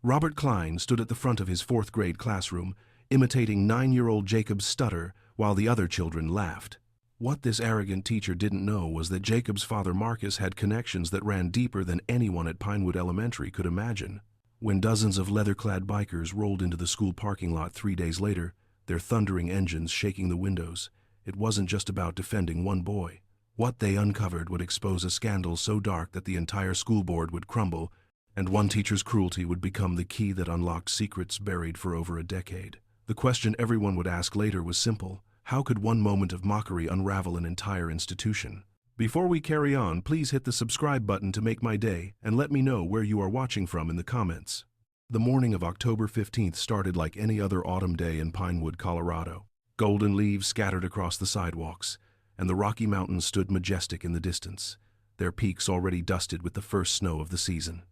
Robert Klein stood at the front of his fourth-grade classroom, imitating 9-year-old Jacob's stutter while the other children laughed. What this arrogant teacher didn't know was that Jacob's father Marcus had connections that ran deeper than anyone at Pinewood Elementary could imagine. When dozens of leather-clad bikers rolled into the school parking lot 3 days later, their thundering engines shaking the windows, it wasn't just about defending one boy. What they uncovered would expose a scandal so dark that the entire school board would crumble, and one teacher's cruelty would become the key that unlocked secrets buried for over a decade. The question everyone would ask later was simple: how could one moment of mockery unravel an entire institution? Before we carry on, please hit the subscribe button to make my day and let me know where you are watching from in the comments. The morning of October 15th started like any other autumn day in Pinewood, Colorado. Golden leaves scattered across the sidewalks, and the Rocky Mountains stood majestic in the distance, their peaks already dusted with the first snow of the season.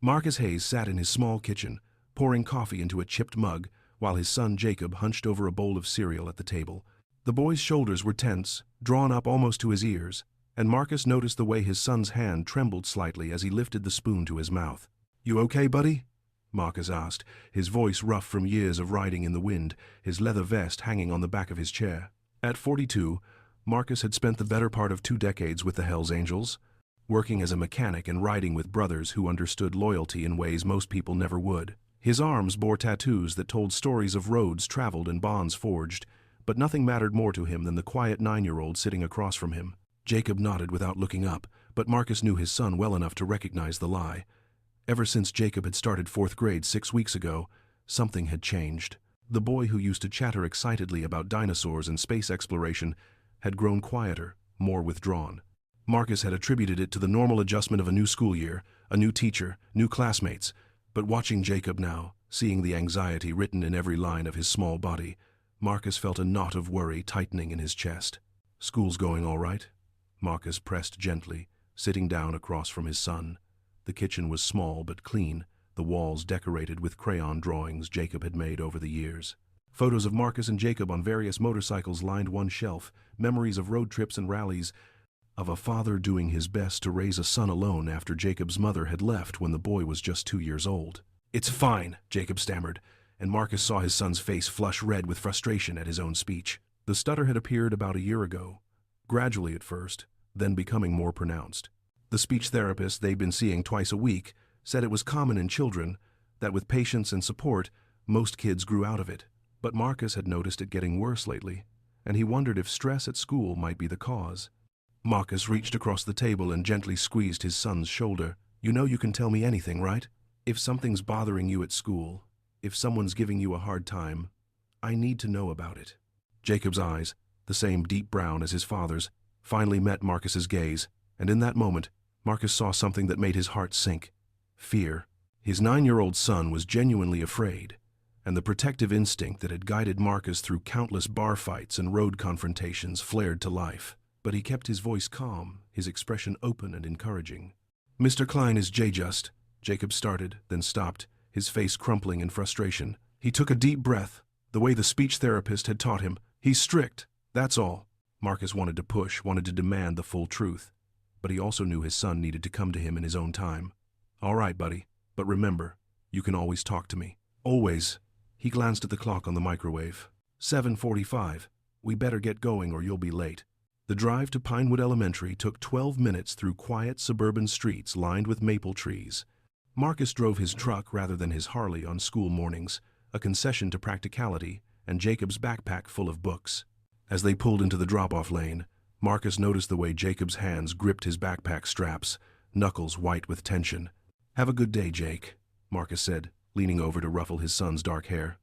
Marcus Hayes sat in his small kitchen, pouring coffee into a chipped mug, while his son Jacob hunched over a bowl of cereal at the table. The boy's shoulders were tense, drawn up almost to his ears, and Marcus noticed the way his son's hand trembled slightly as he lifted the spoon to his mouth. "You okay, buddy?" Marcus asked, his voice rough from years of riding in the wind, his leather vest hanging on the back of his chair. At 42, Marcus had spent the better part of 2 decades with the Hells Angels, working as a mechanic and riding with brothers who understood loyalty in ways most people never would. His arms bore tattoos that told stories of roads traveled and bonds forged, but nothing mattered more to him than the quiet 9-year-old sitting across from him. Jacob nodded without looking up, but Marcus knew his son well enough to recognize the lie. Ever since Jacob had started 4th grade 6 weeks ago, something had changed. The boy who used to chatter excitedly about dinosaurs and space exploration had grown quieter, more withdrawn. Marcus had attributed it to the normal adjustment of a new school year, a new teacher, new classmates, but watching Jacob now, seeing the anxiety written in every line of his small body, Marcus felt a knot of worry tightening in his chest. "School's going all right?" Marcus pressed gently, sitting down across from his son. The kitchen was small but clean, the walls decorated with crayon drawings Jacob had made over the years. Photos of Marcus and Jacob on various motorcycles lined one shelf, memories of road trips and rallies, of a father doing his best to raise a son alone after Jacob's mother had left when the boy was just 2 years old. "It's fine," Jacob stammered, and Marcus saw his son's face flush red with frustration at his own speech. The stutter had appeared about a year ago, gradually at first, then becoming more pronounced. The speech therapist they'd been seeing twice a week said it was common in children, that with patience and support, most kids grew out of it. But Marcus had noticed it getting worse lately, and he wondered if stress at school might be the cause. Marcus reached across the table and gently squeezed his son's shoulder. "You know you can tell me anything, right? If something's bothering you at school, if someone's giving you a hard time, I need to know about it." Jacob's eyes, the same deep brown as his father's, finally met Marcus's gaze, and in that moment, Marcus saw something that made his heart sink. Fear. His 9-year-old son was genuinely afraid, and the protective instinct that had guided Marcus through countless bar fights and road confrontations flared to life. But he kept his voice calm, his expression open and encouraging. "Mr. Klein is just," Jacob started, then stopped, his face crumpling in frustration. He took a deep breath, the way the speech therapist had taught him. "He's strict, that's all." Marcus wanted to push, wanted to demand the full truth, but he also knew his son needed to come to him in his own time. "All right, buddy, but remember, you can always talk to me. Always." He glanced at the clock on the microwave. 7:45. "We better get going or you'll be late." The drive to Pinewood Elementary took 12 minutes through quiet suburban streets lined with maple trees. Marcus drove his truck rather than his Harley on school mornings, a concession to practicality, and Jacob's backpack full of books. As they pulled into the drop-off lane, Marcus noticed the way Jacob's hands gripped his backpack straps, knuckles white with tension. "Have a good day, Jake," Marcus said, leaning over to ruffle his son's dark hair.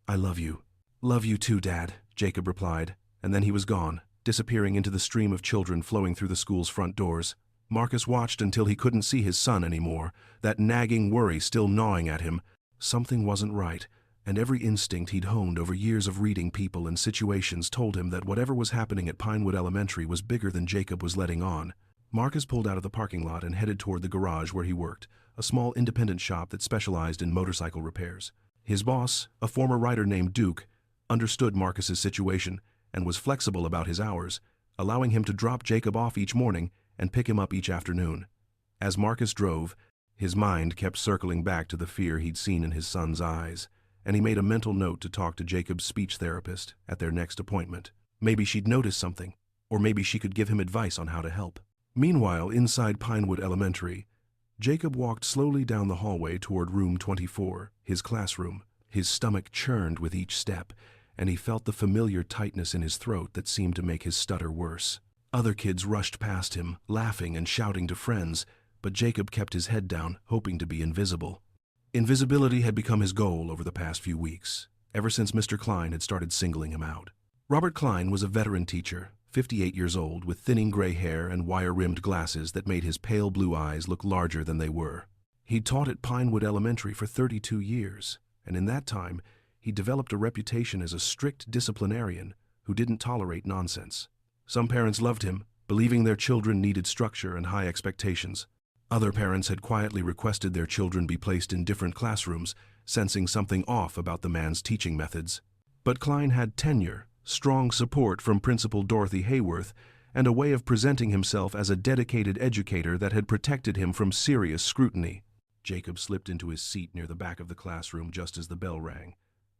"I love you." "Love you too, Dad," Jacob replied, and then he was gone, disappearing into the stream of children flowing through the school's front doors. Marcus watched until he couldn't see his son anymore, that nagging worry still gnawing at him. Something wasn't right, and every instinct he'd honed over years of reading people and situations told him that whatever was happening at Pinewood Elementary was bigger than Jacob was letting on. Marcus pulled out of the parking lot and headed toward the garage where he worked, a small independent shop that specialized in motorcycle repairs. His boss, a former rider named Duke, understood Marcus's situation and was flexible about his hours, allowing him to drop Jacob off each morning and pick him up each afternoon. As Marcus drove, His mind kept circling back to the fear he'd seen in his son's eyes, and he made a mental note to talk to Jacob's speech therapist at their next appointment. Maybe she'd notice something, or maybe she could give him advice on how to help. Meanwhile, inside Pinewood Elementary, Jacob walked slowly down the hallway toward room 24, his classroom. His stomach churned with each step, and he felt the familiar tightness in his throat that seemed to make his stutter worse. Other kids rushed past him, laughing and shouting to friends, but Jacob kept his head down, hoping to be invisible. Invisibility had become his goal over the past few weeks, ever since Mr. Klein had started singling him out. Robert Klein was a veteran teacher, 58 years old, with thinning gray hair and wire-rimmed glasses that made his pale blue eyes look larger than they were. He'd taught at Pinewood Elementary for 32 years, and in that time, he developed a reputation as a strict disciplinarian who didn't tolerate nonsense. Some parents loved him, believing their children needed structure and high expectations. Other parents had quietly requested their children be placed in different classrooms, sensing something off about the man's teaching methods. But Klein had tenure, strong support from Principal Dorothy Hayworth, and a way of presenting himself as a dedicated educator that had protected him from serious scrutiny. Jacob slipped into his seat near the back of the classroom just as the bell rang.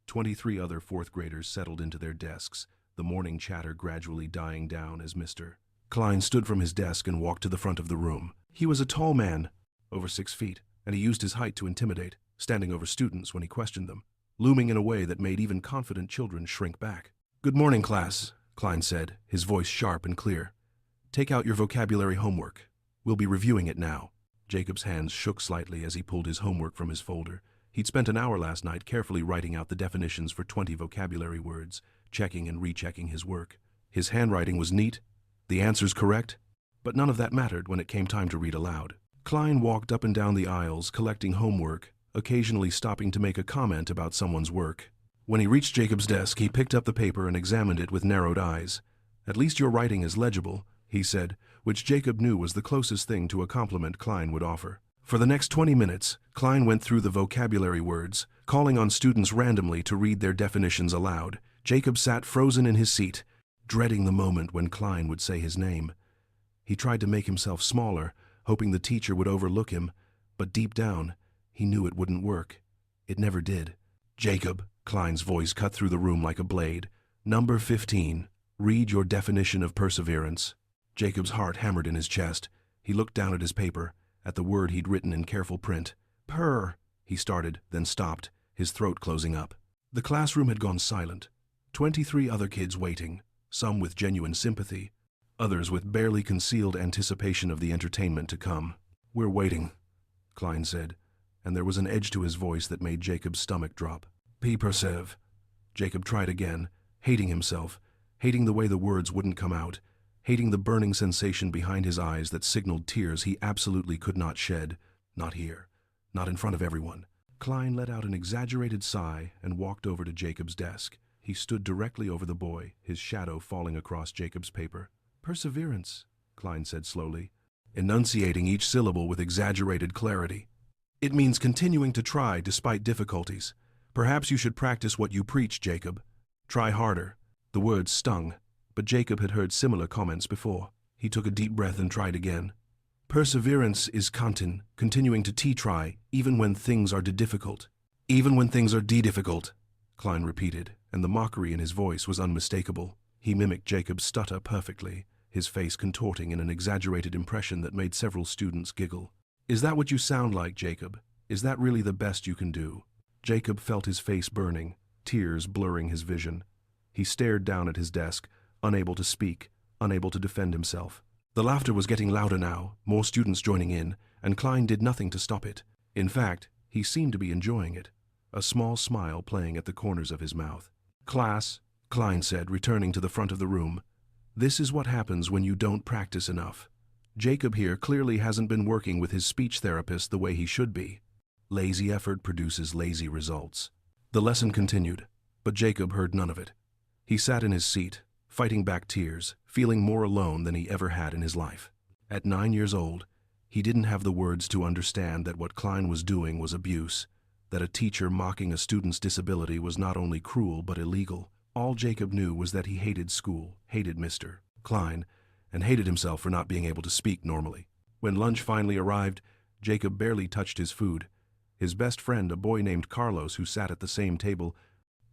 23 other fourth graders settled into their desks, the morning chatter gradually dying down as Mr. Klein stood from his desk and walked to the front of the room. He was a tall man, over 6 feet, and he used his height to intimidate, standing over students when he questioned them, looming in a way that made even confident children shrink back. "Good morning, class," Klein said, his voice sharp and clear. "Take out your vocabulary homework. We'll be reviewing it now." Jacob's hands shook slightly as he pulled his homework from his folder. He'd spent an hour last night carefully writing out the definitions for 20 vocabulary words, checking and rechecking his work. His handwriting was neat, the answers correct, but none of that mattered when it came time to read aloud. Klein walked up and down the aisles, collecting homework, occasionally stopping to make a comment about someone's work. When he reached Jacob's desk, he picked up the paper and examined it with narrowed eyes. "At least your writing is legible," he said, which Jacob knew was the closest thing to a compliment Klein would offer. For the next 20 minutes, Klein went through the vocabulary words, calling on students randomly to read their definitions aloud. Jacob sat frozen in his seat, dreading the moment when Klein would say his name. He tried to make himself smaller, hoping the teacher would overlook him, but deep down, he knew it wouldn't work. It never did. "Jacob," Klein's voice cut through the room like a blade. "Number 15. Read your definition of perseverance." Jacob's heart hammered in his chest. He looked down at his paper, at the word he'd written in careful print. He started, then stopped, his throat closing up. The classroom had gone silent. 23 other kids waiting, some with genuine sympathy, others with barely concealed anticipation of the entertainment to come. "We're waiting," Klein said, and there was an edge to his voice that made Jacob's stomach drop. "Persev." Jacob tried again, hating himself, hating the way the words wouldn't come out, hating the burning sensation behind his eyes that signaled tears he absolutely could not shed. Not here. Not in front of everyone. Klein let out an exaggerated sigh and walked over to Jacob's desk. He stood directly over the boy, his shadow falling across Jacob's paper. "Perseverance," Klein said slowly, enunciating each syllable with exaggerated clarity. "It means continuing to try despite difficulties. Perhaps you should practice what you preach, Jacob. Try harder." The words stung, but Jacob had heard similar comments before. He took a deep breath and tried again. "Perseverance is continuing to try, even when things are difficult." "Even when things are difficult," Klein repeated, and the mockery in his voice was unmistakable. He mimicked Jacob's stutter perfectly, his face contorting in an exaggerated impression that made several students giggle. "Is that what you sound like, Jacob? Is that really the best you can do?" Jacob felt his face burning, tears blurring his vision. He stared down at his desk, unable to speak, unable to defend himself. The laughter was getting louder now, more students joining in, and Klein did nothing to stop it. In fact, he seemed to be enjoying it, a small smile playing at the corners of his mouth. "Class," Klein said, returning to the front of the room, "this is what happens when you don't practice enough. Jacob here clearly hasn't been working with his speech therapist the way he should be. Lazy effort produces lazy results." The lesson continued, but Jacob heard none of it. He sat in his seat, fighting back tears, feeling more alone than he ever had in his life. At 9 years old, he didn't have the words to understand that what Klein was doing was abuse, that a teacher mocking a student's disability was not only cruel but illegal. All Jacob knew was that he hated school, hated Mr. Klein, and hated himself for not being able to speak normally. When lunch finally arrived, Jacob barely touched his food. His best friend, a boy named Carlos who sat at the same table,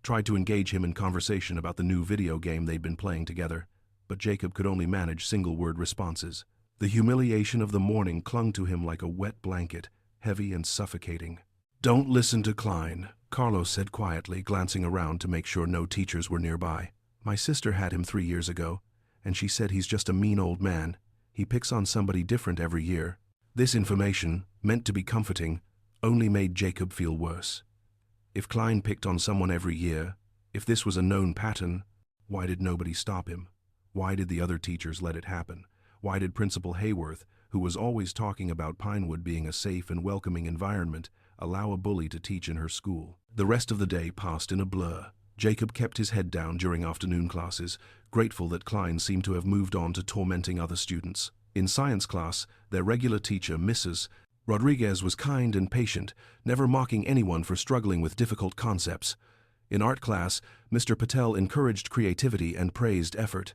tried to engage him in conversation about the new video game they'd been playing together, but Jacob could only manage single-word responses. The humiliation of the morning clung to him like a wet blanket, heavy and suffocating. "Don't listen to Klein," Carlos said quietly, glancing around to make sure no teachers were nearby. "My sister had him 3 years ago, and she said he's just a mean old man. He picks on somebody different every year." This information, meant to be comforting, only made Jacob feel worse. If Klein picked on someone every year, if this was a known pattern, why did nobody stop him? Why did the other teachers let it happen? Why did Principal Hayworth, who was always talking about Pinewood being a safe and welcoming environment, allow a bully to teach in her school? The rest of the day passed in a blur. Jacob kept his head down during afternoon classes, grateful that Klein seemed to have moved on to tormenting other students. In science class, their regular teacher, Mrs. Rodriguez, was kind and patient, never mocking anyone for struggling with difficult concepts. In art class, Mr. Patel encouraged creativity and praised effort.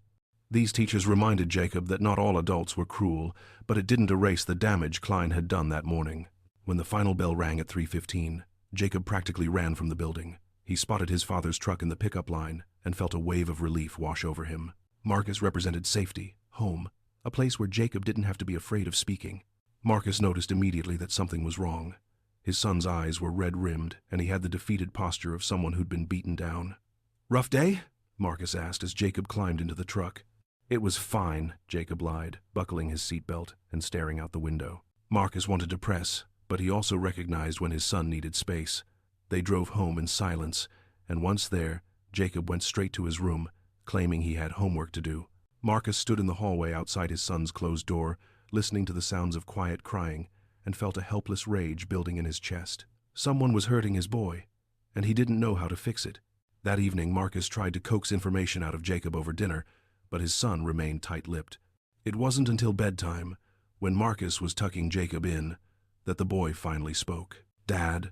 These teachers reminded Jacob that not all adults were cruel, but it didn't erase the damage Klein had done that morning. When the final bell rang at 3:15, Jacob practically ran from the building. He spotted his father's truck in the pickup line and felt a wave of relief wash over him. Marcus represented safety, home, a place where Jacob didn't have to be afraid of speaking. Marcus noticed immediately that something was wrong. His son's eyes were red-rimmed, and he had the defeated posture of someone who'd been beaten down. "Rough day?" Marcus asked as Jacob climbed into the truck. "It was fine," Jacob lied, buckling his seatbelt and staring out the window. Marcus wanted to press, but he also recognized when his son needed space. They drove home in silence, and once there, Jacob went straight to his room, claiming he had homework to do. Marcus stood in the hallway outside his son's closed door, listening to the sounds of quiet crying, and felt a helpless rage building in his chest. Someone was hurting his boy, and he didn't know how to fix it. That evening, Marcus tried to coax information out of Jacob over dinner, but his son remained tight-lipped. It wasn't until bedtime, when Marcus was tucking Jacob in, that the boy finally spoke. "Dad."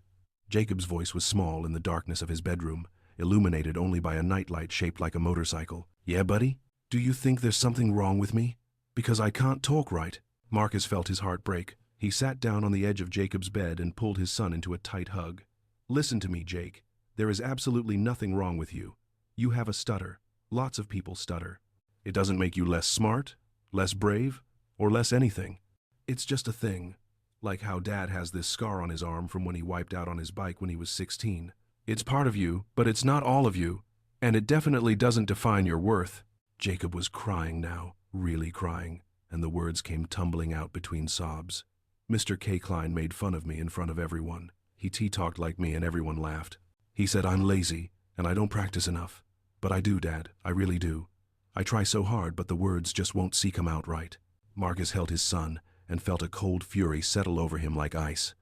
Jacob's voice was small in the darkness of his bedroom, illuminated only by a nightlight shaped like a motorcycle. "Yeah, buddy? Do you think there's something wrong with me? Because I can't talk right." Marcus felt his heart break. He sat down on the edge of Jacob's bed and pulled his son into a tight hug. "Listen to me, Jake. There is absolutely nothing wrong with you. You have a stutter. Lots of people stutter. It doesn't make you less smart, less brave, or less anything. It's just a thing. Like how Dad has this scar on his arm from when he wiped out on his bike when he was 16. It's part of you, but it's not all of you, and it definitely doesn't define your worth." Jacob was crying now, really crying, and the words came tumbling out between sobs. "Mr. K. Klein made fun of me in front of everyone. He tea-talked like me and everyone laughed. He said I'm lazy and I don't practice enough. But I do, Dad, I really do. I try so hard, but the words just won't come out right." Marcus held his son and felt a cold fury settle over him like ice.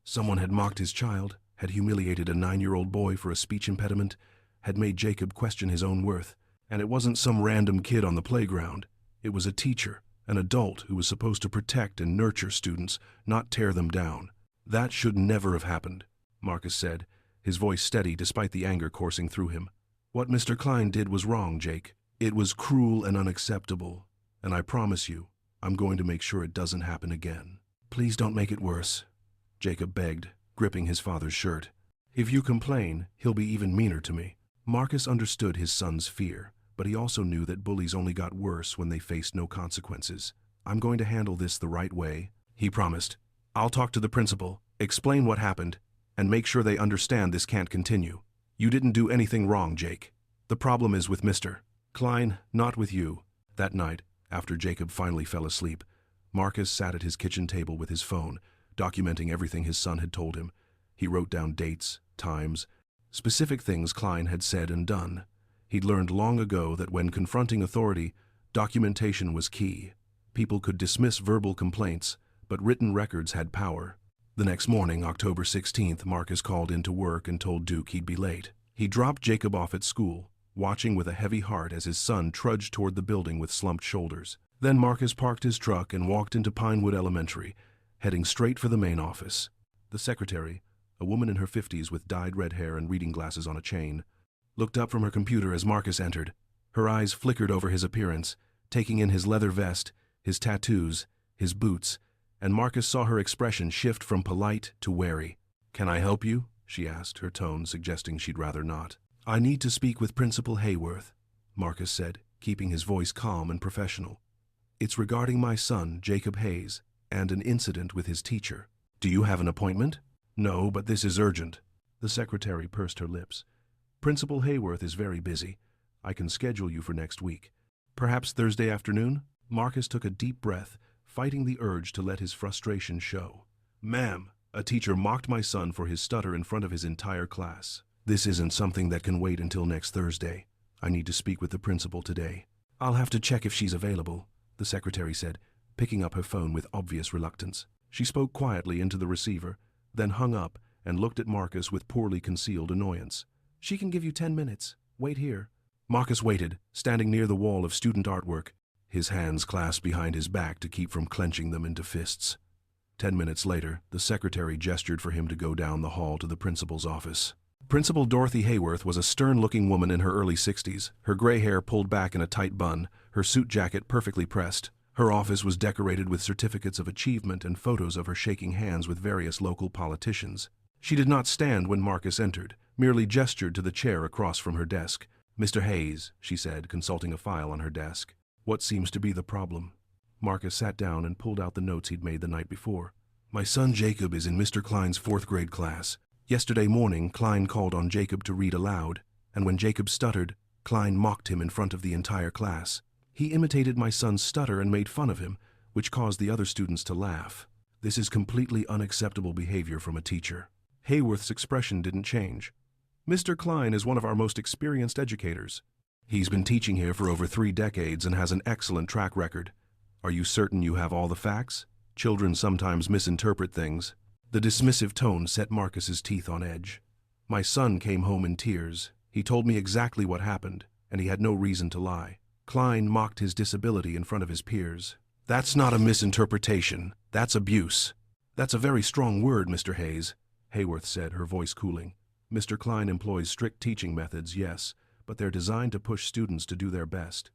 Someone had mocked his child, had humiliated a 9-year-old boy for a speech impediment, had made Jacob question his own worth. And it wasn't some random kid on the playground. It was a teacher, an adult who was supposed to protect and nurture students, not tear them down. "That should never have happened," Marcus said, his voice steady despite the anger coursing through him. "What Mr. Klein did was wrong, Jake. It was cruel and unacceptable, and I promise you, I'm going to make sure it doesn't happen again." "Please don't make it worse," Jacob begged, gripping his father's shirt. "If you complain, he'll be even meaner to me." Marcus understood his son's fear, but he also knew that bullies only got worse when they faced no consequences. "I'm going to handle this the right way," he promised. "I'll talk to the principal, explain what happened, and make sure they understand this can't continue. You didn't do anything wrong, Jake. The problem is with Mr. Klein, not with you." That night, after Jacob finally fell asleep, Marcus sat at his kitchen table with his phone, documenting everything his son had told him. He wrote down dates, times, specific things Klein had said and done. He'd learned long ago that when confronting authority, documentation was key. People could dismiss verbal complaints, but written records had power. The next morning, October 16th, Marcus called into work and told Duke he'd be late. He dropped Jacob off at school, watching with a heavy heart as his son trudged toward the building with slumped shoulders. Then Marcus parked his truck and walked into Pinewood Elementary, heading straight for the main office. The secretary, a woman in her 50s with dyed red hair and reading glasses on a chain, looked up from her computer as Marcus entered. Her eyes flickered over his appearance, taking in his leather vest, his tattoos, his boots, and Marcus saw her expression shift from polite to wary. "Can I help you?" she asked, her tone suggesting she'd rather not. "I need to speak with Principal Hayworth," Marcus said, keeping his voice calm and professional. "It's regarding my son, Jacob Hayes, and an incident with his teacher." "Do you have an appointment?" "No, but this is urgent." The secretary pursed her lips. "Principal Hayworth is very busy. I can schedule you for next week. Perhaps Thursday afternoon?" Marcus took a deep breath, fighting the urge to let his frustration show. "Ma'am, a teacher mocked my son for his stutter in front of his entire class. This isn't something that can wait until next Thursday. I need to speak with the principal today." "I'll have to check if she's available," the secretary said, picking up her phone with obvious reluctance. She spoke quietly into the receiver, then hung up and looked at Marcus with poorly concealed annoyance. "She can give you 10 minutes. Wait here." Marcus waited, standing near the wall of student artwork, his hands clasped behind his back to keep from clenching them into fists. 10 minutes later, the secretary gestured for him to go down the hall to the principal's office. Principal Dorothy Hayworth was a stern-looking woman in her early 60s, her gray hair pulled back in a tight bun, her suit jacket perfectly pressed. Her office was decorated with certificates of achievement and photos of her shaking hands with various local politicians. She did not stand when Marcus entered, merely gestured to the chair across from her desk. "Mr. Hayes," she said, consulting a file on her desk. "What seems to be the problem?" Marcus sat down and pulled out the notes he'd made the night before. "My son Jacob is in Mr. Klein's 4th grade class. Yesterday morning, Klein called on Jacob to read aloud, and when Jacob stuttered, Klein mocked him in front of the entire class. He imitated my son's stutter and made fun of him, which caused the other students to laugh. This is completely unacceptable behavior from a teacher." Hayworth's expression didn't change. "Mr. Klein is one of our most experienced educators. He's been teaching here for over 3 decades and has an excellent track record. Are you certain you have all the facts? Children sometimes misinterpret things." The dismissive tone set Marcus's teeth on edge. "My son came home in tears. He told me exactly what happened, and he had no reason to lie. Klein mocked his disability in front of his peers." "That's not a misinterpretation. That's abuse." "That's a very strong word, Mr. Hayes," Hayworth said, her voice cooling. "Mr. Klein employs strict teaching methods, yes, but they're designed to push students to do their best.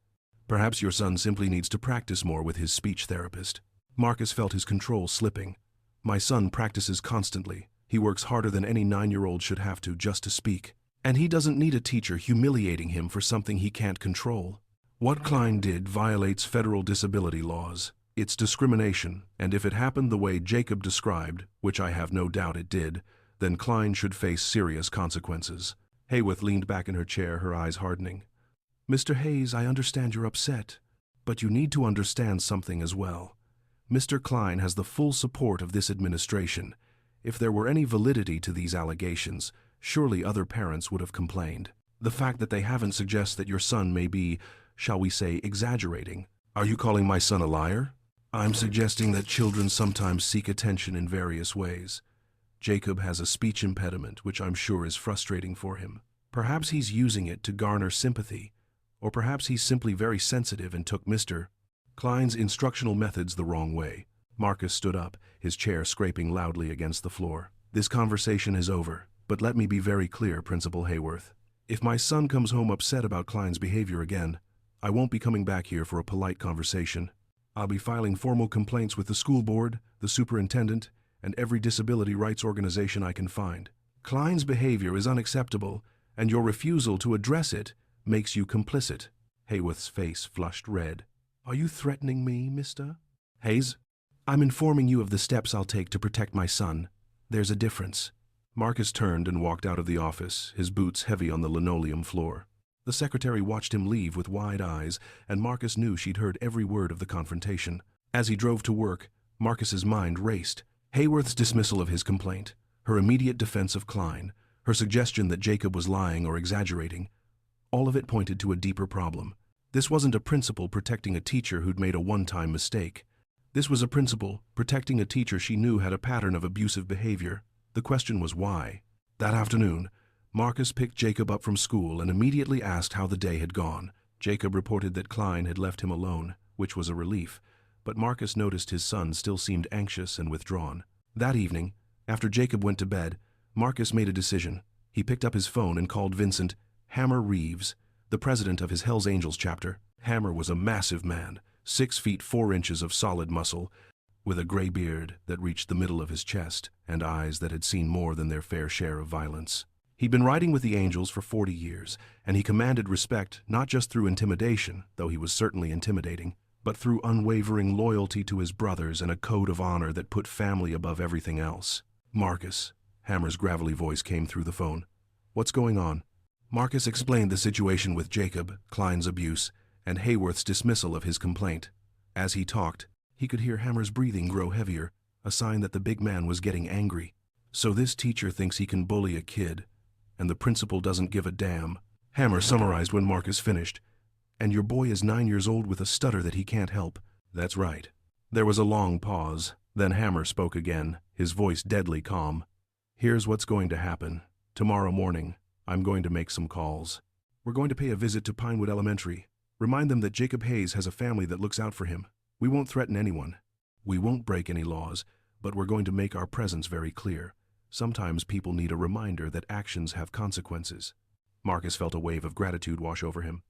Perhaps your son simply needs to practice more with his speech therapist." Marcus felt his control slipping. "My son practices constantly. He works harder than any 9-year-old should have to just to speak. And he doesn't need a teacher humiliating him for something he can't control. What Klein did violates federal disability laws. It's discrimination, and if it happened the way Jacob described, which I have no doubt it did, then Klein should face serious consequences." Hayworth leaned back in her chair, her eyes hardening. "Mr. Hayes, I understand you're upset, but you need to understand something as well. Mr. Klein has the full support of this administration. If there were any validity to these allegations, surely other parents would have complained. The fact that they haven't suggests that your son may be, shall we say, exaggerating. Are you calling my son a liar?" "I'm suggesting that children sometimes seek attention in various ways. Jacob has a speech impediment, which I'm sure is frustrating for him. Perhaps he's using it to garner sympathy, or perhaps he's simply very sensitive and took Mr. Klein's instructional methods the wrong way." Marcus stood up, his chair scraping loudly against the floor. "This conversation is over, but let me be very clear, Principal Hayworth. If my son comes home upset about Klein's behavior again, I won't be coming back here for a polite conversation. I'll be filing formal complaints with the school board, the superintendent, and every disability rights organization I can find. Klein's behavior is unacceptable, and your refusal to address it makes you complicit." Hayworth's face flushed red. "Are you threatening me, Mr. Hayes?" "I'm informing you of the steps I'll take to protect my son. There's a difference." Marcus turned and walked out of the office, his boots heavy on the linoleum floor. The secretary watched him leave with wide eyes, and Marcus knew she'd heard every word of the confrontation. As he drove to work, Marcus's mind raced. Hayworth's dismissal of his complaint, her immediate defense of Klein, her suggestion that Jacob was lying or exaggerating, all of it pointed to a deeper problem. This wasn't a principal protecting a teacher who'd made a one-time mistake. This was a principal protecting a teacher she knew had a pattern of abusive behavior. The question was why. That afternoon, Marcus picked Jacob up from school and immediately asked how the day had gone. Jacob reported that Klein had left him alone, which was a relief, but Marcus noticed his son still seemed anxious and withdrawn. That evening, after Jacob went to bed, Marcus made a decision. He picked up his phone and called Vincent Hammer Reeves, the president of his Hells Angels chapter. Hammer was a massive man, 6 feet 4 inches of solid muscle, with a gray beard that reached the middle of his chest and eyes that had seen more than their fair share of violence. He'd been riding with the Angels for 40 years, and he commanded respect not just through intimidation, though he was certainly intimidating, but through unwavering loyalty to his brothers and a code of honor that put family above everything else. "Marcus," Hammer's gravelly voice came through the phone. "What's going on?" Marcus explained the situation with Jacob, Klein's abuse, and Hayworth's dismissal of his complaint. As he talked, he could hear Hammer's breathing grow heavier, a sign that the big man was getting angry. "So this teacher thinks he can bully a kid, and the principal doesn't give a damn," Hammer summarized when Marcus finished. "And your boy is 9 years old with a stutter that he can't help." "That's right." There was a long pause. Then Hammer spoke again, his voice deadly calm. "Here's what's going to happen. Tomorrow morning, I'm going to make some calls. We're going to pay a visit to Pinewood Elementary. Remind them that Jacob Hayes has a family that looks out for him. We won't threaten anyone. We won't break any laws, but we're going to make our presence very clear. Sometimes people need a reminder that actions have consequences." Marcus felt a wave of gratitude wash over him.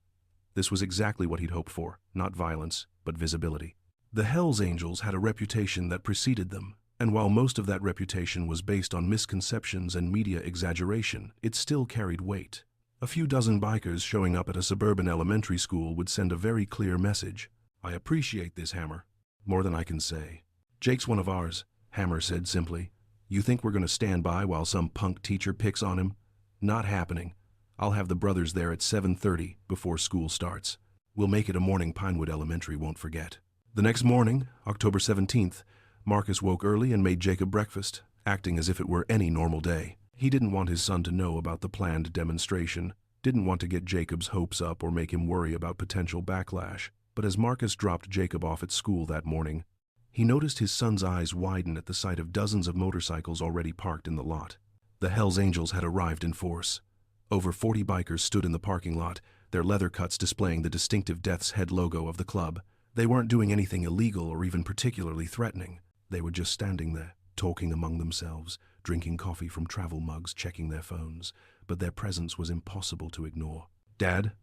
This was exactly what he'd hoped for, not violence, but visibility. The Hells Angels had a reputation that preceded them, and while most of that reputation was based on misconceptions and media exaggeration, it still carried weight. A few dozen bikers showing up at a suburban elementary school would send a very clear message. "I appreciate this, Hammer. More than I can say." "Jake's one of ours," Hammer said simply. "You think we're going to stand by while some punk teacher picks on him? Not happening. I'll have the brothers there at 7:30 before school starts. We'll make it a morning Pinewood Elementary won't forget." The next morning, October 17th, Marcus woke early and made Jacob breakfast, acting as if it were any normal day. He didn't want his son to know about the planned demonstration, didn't want to get Jacob's hopes up or make him worry about potential backlash. But as Marcus dropped Jacob off at school that morning, he noticed his son's eyes widen at the sight of dozens of motorcycles already parked in the lot. The Hells Angels had arrived in force. Over 40 bikers stood in the parking lot, their leather cuts displaying the distinctive Death's Head logo of the club. They weren't doing anything illegal or even particularly threatening. They were just standing there, talking among themselves, drinking coffee from travel mugs, checking their phones. But their presence was impossible to ignore. "Dad?"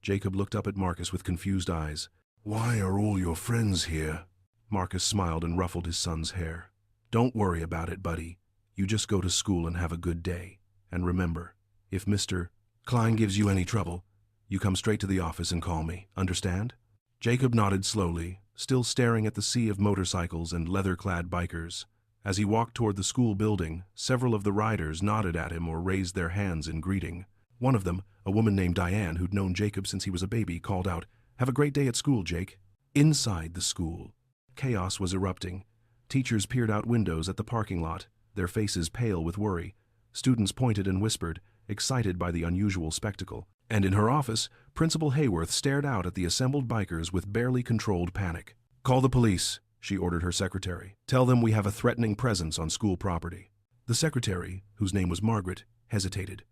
Jacob looked up at Marcus with confused eyes. "Why are all your friends here?" Marcus smiled and ruffled his son's hair. "Don't worry about it, buddy. You just go to school and have a good day. And remember, if Mr. Klein gives you any trouble, you come straight to the office and call me. Understand?" Jacob nodded slowly, still staring at the sea of motorcycles and leather-clad bikers. As he walked toward the school building, several of the riders nodded at him or raised their hands in greeting. One of them, a woman named Diane who'd known Jacob since he was a baby, called out, "Have a great day at school, Jake." Inside the school, chaos was erupting. Teachers peered out windows at the parking lot, their faces pale with worry. Students pointed and whispered, excited by the unusual spectacle. And in her office, Principal Hayworth stared out at the assembled bikers with barely controlled panic. "Call the police," she ordered her secretary. "Tell them we have a threatening presence on school property." The secretary, whose name was Margaret, hesitated.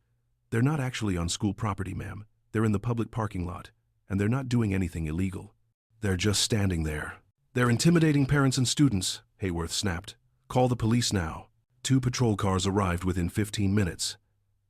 "They're not actually on school property, ma'am. They're in the public parking lot, and they're not doing anything illegal. They're just standing there." "They're intimidating parents and students," Hayworth snapped. "Call the police now." 2 patrol cars arrived within 15 minutes,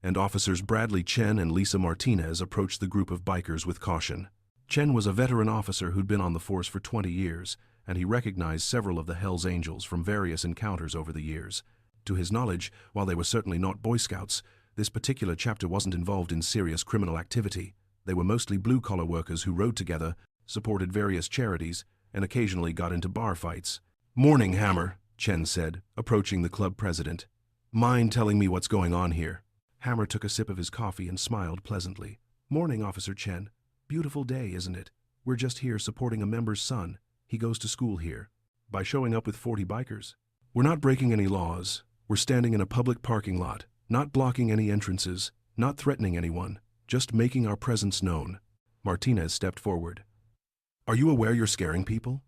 and officers Bradley Chen and Lisa Martinez approached the group of bikers with caution. Chen was a veteran officer who'd been on the force for 20 years, and he recognized several of the Hells Angels from various encounters over the years. To his knowledge, while they were certainly not Boy Scouts, this particular chapter wasn't involved in serious criminal activity. They were mostly blue-collar workers who rode together, supported various charities, and occasionally got into bar fights. "Morning, Hammer," Chen said, approaching the club president. "Mind telling me what's going on here?" Hammer took a sip of his coffee and smiled pleasantly. "Morning, Officer Chen. Beautiful day, isn't it? We're just here supporting a member's son. He goes to school here. By showing up with 40 bikers. We're not breaking any laws. We're standing in a public parking lot, not blocking any entrances, not threatening anyone, just making our presence known." Martinez stepped forward. "Are you aware you're scaring people?"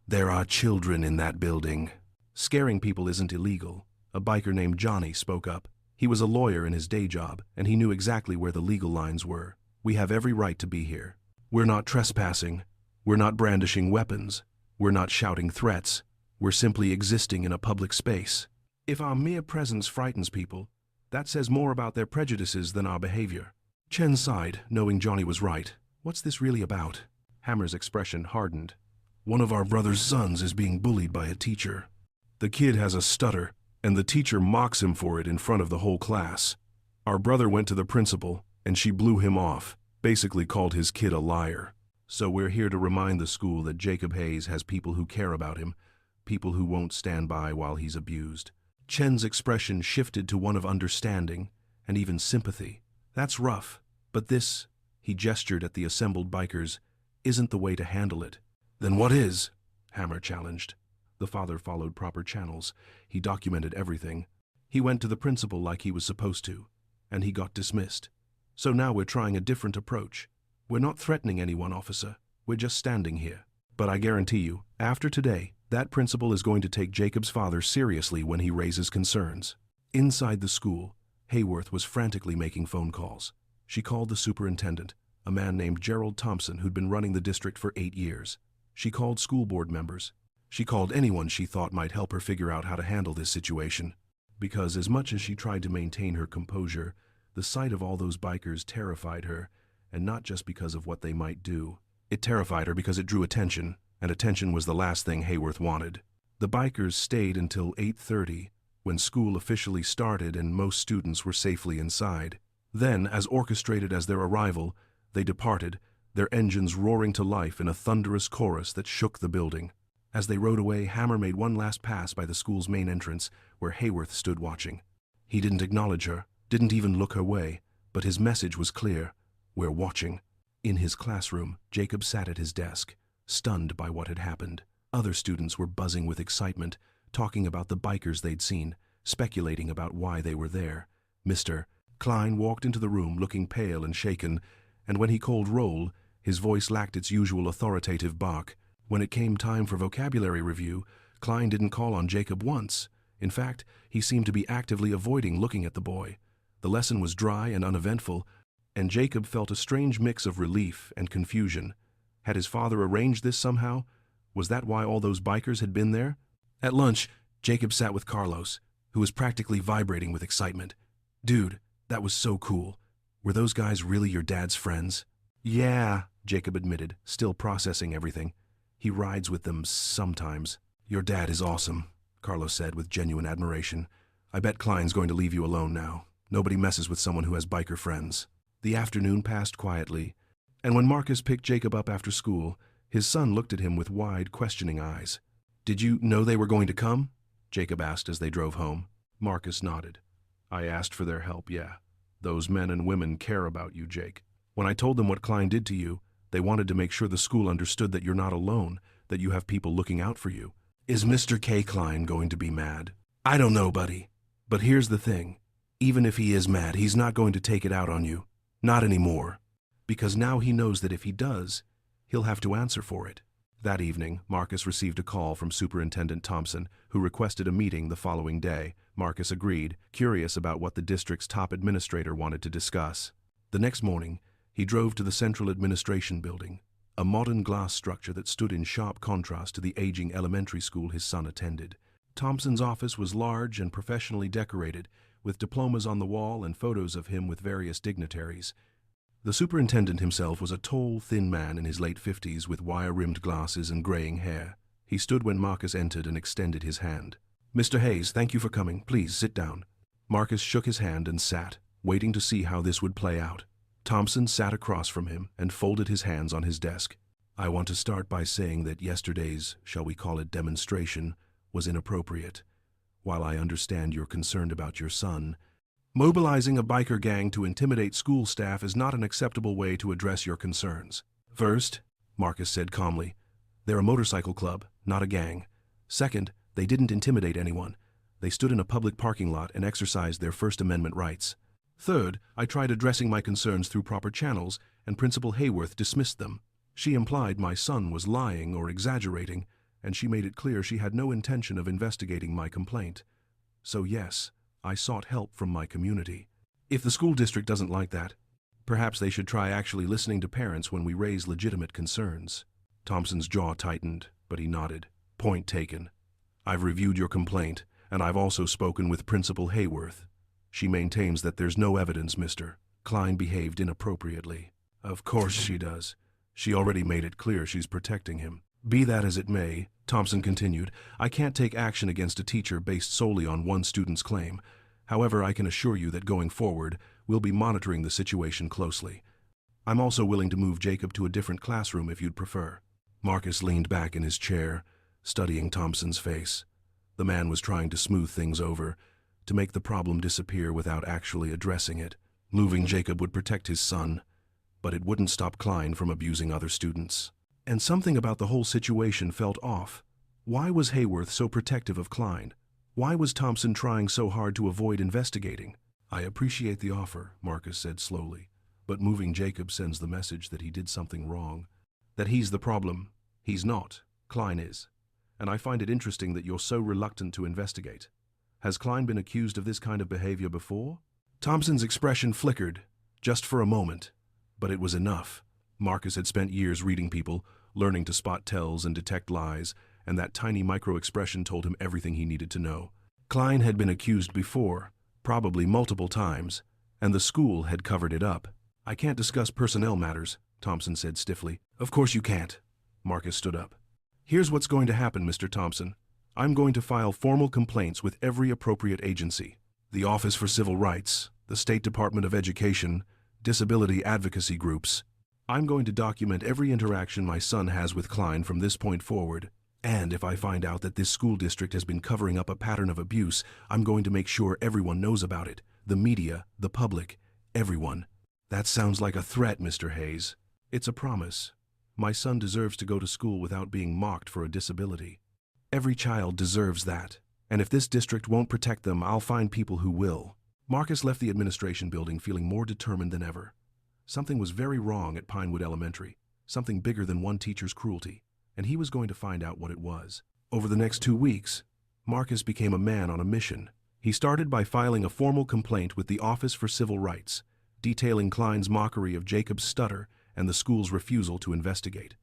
"There are children in that building." "Scaring people isn't illegal," a biker named Johnny spoke up. He was a lawyer in his day job, and he knew exactly where the legal lines were. "We have every right to be here. We're not trespassing. We're not brandishing weapons. We're not shouting threats. We're simply existing in a public space. If our mere presence frightens people, that says more about their prejudices than our behavior." Chen sighed, knowing Johnny was right. "What's this really about?" Hammer's expression hardened. "One of our brother's sons is being bullied by a teacher. The kid has a stutter, and the teacher mocks him for it in front of the whole class. Our brother went to the principal, and she blew him off, basically called his kid a liar. So we're here to remind the school that Jacob Hayes has people who care about him, people who won't stand by while he's abused." Chen's expression shifted to one of understanding and even sympathy. "That's rough, but this," he gestured at the assembled bikers, "isn't the way to handle it." "Then what is?" Hammer challenged. The father followed proper channels. He documented everything. He went to the principal like he was supposed to, and he got dismissed. "So now we're trying a different approach. We're not threatening anyone, officer. We're just standing here. But I guarantee you, after today, that principal is going to take Jacob's father seriously when he raises concerns." Inside the school, Hayworth was frantically making phone calls. She called the superintendent, a man named Gerald Thompson who'd been running the district for 8 years. She called school board members. She called anyone she thought might help her figure out how to handle this situation. Because as much as she tried to maintain her composure, the sight of all those bikers terrified her, and not just because of what they might do. It terrified her because it drew attention, and attention was the last thing Hayworth wanted. The bikers stayed until 8:30, when school officially started and most students were safely inside. Then, as orchestrated as their arrival, they departed, their engines roaring to life in a thunderous chorus that shook the building. As they rode away, Hammer made one last pass by the school's main entrance, where Hayworth stood watching. He didn't acknowledge her, didn't even look her way, but his message was clear: "We're watching." In his classroom, Jacob sat at his desk, stunned by what had happened. Other students were buzzing with excitement, talking about the bikers they'd seen, speculating about why they were there. Mr. Klein walked into the room looking pale and shaken, and when he called roll, his voice lacked its usual authoritative bark. When it came time for vocabulary review, Klein didn't call on Jacob once. In fact, he seemed to be actively avoiding looking at the boy. The lesson was dry and uneventful, and Jacob felt a strange mix of relief and confusion. Had his father arranged this somehow? Was that why all those bikers had been there? At lunch, Jacob sat with Carlos, who was practically vibrating with excitement. "Dude, that was so cool. Were those guys really your dad's friends?" "Yeah," Jacob admitted, still processing everything. "He rides with them sometimes." "Your dad is awesome," Carlos said with genuine admiration. "I bet Klein's going to leave you alone now. Nobody messes with someone who has biker friends." The afternoon passed quietly, and when Marcus picked Jacob up after school, his son looked at him with wide, questioning eyes. "Did you know they were going to come?" Jacob asked as they drove home. Marcus nodded. "I asked for their help, yeah. Those men and women care about you, Jake. When I told them what Klein did to you, they wanted to make sure the school understood that you're not alone, that you have people looking out for you." "Is Mr. K. Klein going to be mad?" "I don't know, buddy. But here's the thing. Even if he is mad, he's not going to take it out on you. Not anymore. Because now he knows that if he does, he'll have to answer for it." That evening, Marcus received a call from Superintendent Thompson, who requested a meeting the following day. Marcus agreed, curious about what the district's top administrator wanted to discuss. The next morning, he drove to the Central Administration Building, a modern glass structure that stood in sharp contrast to the aging elementary school his son attended. Thompson's office was large and professionally decorated, with diplomas on the wall and photos of him with various dignitaries. The superintendent himself was a tall, thin man in his late 50s with wire-rimmed glasses and graying hair. He stood when Marcus entered and extended his hand. "Mr. Hayes, thank you for coming. Please sit down." Marcus shook his hand and sat, waiting to see how this would play out. Thompson sat across from him and folded his hands on his desk. "I want to start by saying that yesterday's, shall we call it demonstration, was inappropriate. While I understand you're concerned about your son, mobilizing a biker gang to intimidate school staff is not an acceptable way to address your concerns. First," Marcus said calmly, "they're a motorcycle club, not a gang. Second, they didn't intimidate anyone. They stood in a public parking lot and exercised their First Amendment rights. Third, I tried addressing my concerns through proper channels, and Principal Hayworth dismissed them. She implied my son was lying or exaggerating, and she made it clear she had no intention of investigating my complaint. So yes, I sought help from my community. If the school district doesn't like that, perhaps they should try actually listening to parents when we raise legitimate concerns." Thompson's jaw tightened, but he nodded. "Point taken. I've reviewed your complaint, and I've also spoken with Principal Hayworth. She maintains that there's no evidence Mr. Klein behaved inappropriately." "Of course she does. She already made it clear she's protecting him." "Be that as it may, Thompson continued, I can't take action against a teacher based solely on one student's claim. However, I can assure you that going forward, we'll be monitoring the situation closely. I'm also willing to move Jacob to a different classroom if you'd prefer. Marcus leaned back in his chair, studying Thompson's face. The man was trying to smooth things over, to make the problem disappear without actually addressing it. Moving Jacob would protect his son, but it wouldn't stop Klein from abusing other students. And something about the whole situation felt off. Why was Hayworth so protective of Klein? Why was Thompson trying so hard to avoid investigating? I appreciate the offer, Marcus said slowly, but moving Jacob sends the message that he did something wrong. That he's the problem. He's not. Klein is. And I find it interesting that you're so reluctant to investigate. Has Klein been accused of this kind of behavior before? Thompson's expression flickered, just for a moment, but it was enough. Marcus had spent years reading people, learning to spot tells and detect lies, and that tiny micro-expression told him everything he needed to know. Klein had been accused before, probably multiple times, and the school had covered it up. I can't discuss personnel matters, Thompson said stiffly. Of course you can't. Marcus stood up. Here's what's going to happen, Mr. Thompson. I'm going to file formal complaints with every appropriate agency. The Office for Civil Rights, the State Department of Education, disability advocacy groups. I'm going to document every interaction my son has with Klein from this point forward. And if I find out that this school district has been covering up a pattern of abuse, I'm going to make sure everyone knows about it. The media, the public, everyone. That sounds like a threat, Mr. Hayes. It's a promise. My son deserves to go to school without being mocked for a disability. Every child deserves that. And if this district won't protect them, I'll find people who will. Marcus left the administration building feeling more determined than ever. Something was very wrong at Pinewood Elementary, something bigger than one teacher's cruelty, and he was going to find out what it was. Over the next 2 weeks, Marcus became a man on a mission. He started by filing a formal complaint with the Office for Civil Rights, detailing Klein's mockery of Jacob's stutter and the school's refusal to investigate.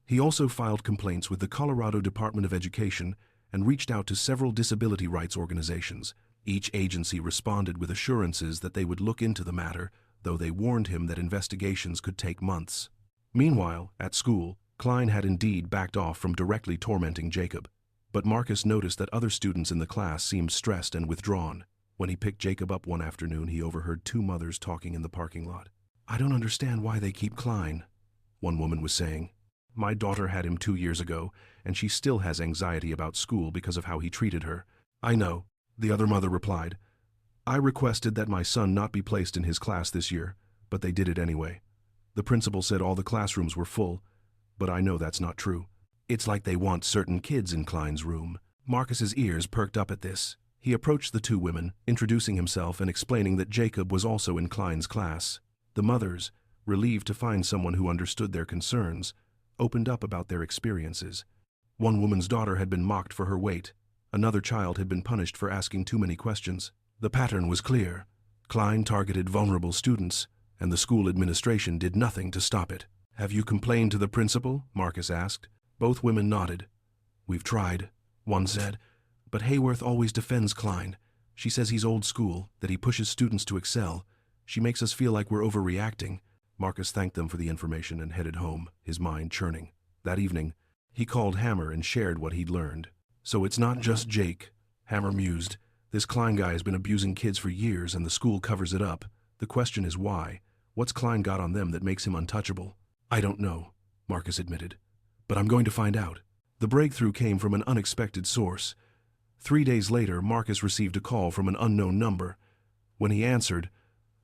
He also filed complaints with the Colorado Department of Education and reached out to several disability rights organizations. Each agency responded with assurances that they would look into the matter, though they warned him that investigations could take months. Meanwhile, at school, Klein had indeed backed off from directly tormenting Jacob, but Marcus noticed that other students in the class seemed stressed and withdrawn. When he picked Jacob up one afternoon, he overheard two mothers talking in the parking lot. I don't understand why they keep Klein, one woman was saying. My daughter had him 2 years ago, and she still has anxiety about school because of how he treated her. I know, the other mother replied. I requested that my son not be placed in his class this year, but they did it anyway. The principal said all the classrooms were full, but I know that's not true. It's like they want certain kids in Klein's room. Marcus's ears perked up at this. He approached the two women, introducing himself and explaining that Jacob was also in Klein's class. The mothers, relieved to find someone who understood their concerns, opened up about their experiences. One woman's daughter had been mocked for her weight. Another child had been punished for asking too many questions. The pattern was clear. Klein targeted vulnerable students, and the school administration did nothing to stop it. Have you complained to the principal? Marcus asked. Both women nodded. We've tried, one said, but Hayworth always defends Klein. She says he's old school, that he pushes students to excel. She makes us feel like we're overreacting. Marcus thanked them for the information and headed home, his mind churning. That evening, he called Hammer and shared what he'd learned. So it's not just Jake, Hammer mused. This Klein guy has been abusing kids for years and the school covers it up. The question is why? What's Klein got on them that makes him untouchable? I don't know, Marcus admitted. But I'm going to find out. The breakthrough came from an unexpected source. 3 days later, Marcus received a call from an unknown number. When he answered,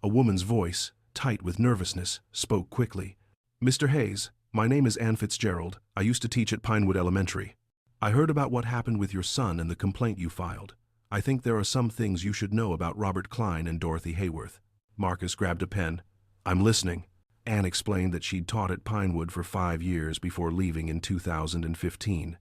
a woman's voice, tight with nervousness, spoke quickly. Mr. Hayes, my name is Ann Fitzgerald. I used to teach at Pinewood Elementary. I heard about what happened with your son and the complaint you filed. I think there are some things you should know about Robert Klein and Dorothy Hayworth. Marcus grabbed a pen. I'm listening. Ann explained that she'd taught at Pinewood for 5 years before leaving in 2015.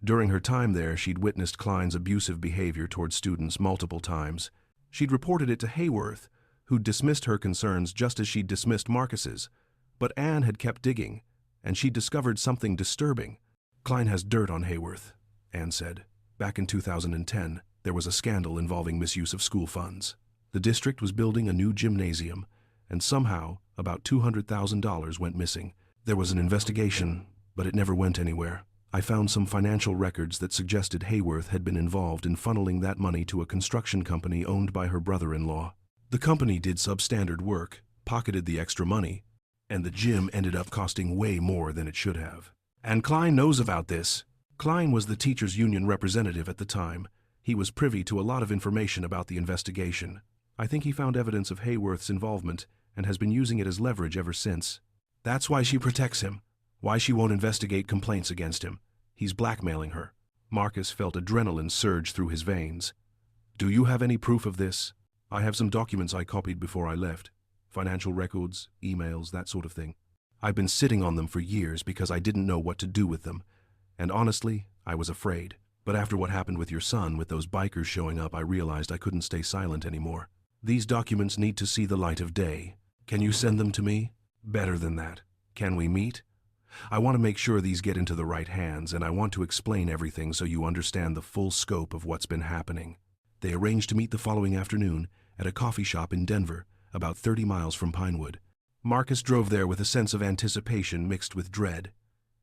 During her time there, she'd witnessed Klein's abusive behavior toward students multiple times. She'd reported it to Hayworth, who'd dismissed her concerns just as she'd dismissed Marcus's. But Ann had kept digging, and she'd discovered something disturbing. Klein has dirt on Hayworth, Ann said. Back in 2010, there was a scandal involving misuse of school funds. The district was building a new gymnasium, and somehow about $200,000 went missing. There was an investigation, but it never went anywhere. I found some financial records that suggested Hayworth had been involved in funneling that money to a construction company owned by her brother-in-law. The company did substandard work, pocketed the extra money, and the gym ended up costing way more than it should have. And Klein knows about this. Klein was the teachers' union representative at the time. He was privy to a lot of information about the investigation. I think he found evidence of Hayworth's involvement and has been using it as leverage ever since. That's why she protects him. Why she won't investigate complaints against him. He's blackmailing her. Marcus felt adrenaline surge through his veins. Do you have any proof of this? I have some documents I copied before I left. Financial records, emails, that sort of thing. I've been sitting on them for years because I didn't know what to do with them. And honestly, I was afraid. But after what happened with your son, with those bikers showing up, I realized I couldn't stay silent anymore. These documents need to see the light of day. Can you send them to me? Better than that. Can we meet? I want to make sure these get into the right hands, and I want to explain everything so you understand the full scope of what's been happening. They arranged to meet the following afternoon at a coffee shop in Denver, about 30 miles from Pinewood. Marcus drove there with a sense of anticipation mixed with dread.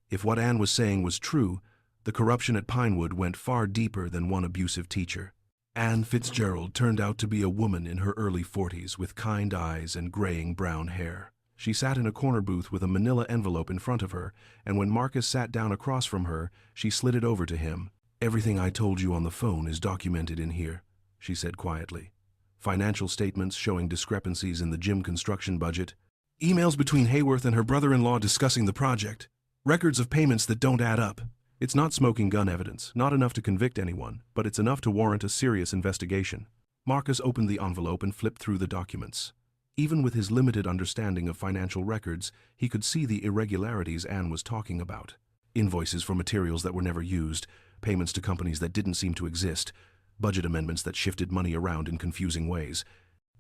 If what Anne was saying was true, the corruption at Pinewood went far deeper than one abusive teacher. Anne Fitzgerald turned out to be a woman in her early 40s with kind eyes and graying brown hair. She sat in a corner booth with a manila envelope in front of her, and when Marcus sat down across from her, she slid it over to him. "Everything I told you on the phone is documented in here," she said quietly. Financial statements showing discrepancies in the gym construction budget, emails between Hayworth and her brother-in-law discussing the project, records of payments that don't add up. It's not smoking gun evidence, not enough to convict anyone, but it's enough to warrant a serious investigation. Marcus opened the envelope and flipped through the documents. Even with his limited understanding of financial records, he could see the irregularities Anne was talking about. Invoices for materials that were never used, payments to companies that didn't seem to exist, budget amendments that shifted money around in confusing ways.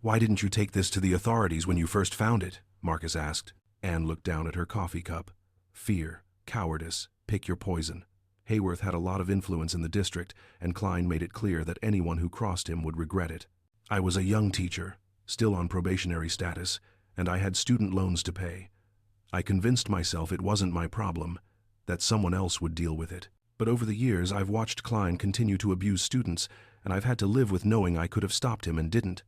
"Why didn't you take this to the authorities when you first found it?" Marcus asked. Anne looked down at her coffee cup. Fear, cowardice, pick your poison. Hayworth had a lot of influence in the district, and Klein made it clear that anyone who crossed him would regret it. "I was a young teacher, still on probationary status, and I had student loans to pay. I convinced myself it wasn't my problem, that someone else would deal with it. But over the years, I've watched Klein continue to abuse students, and I've had to live with knowing I could have stopped him and didn't.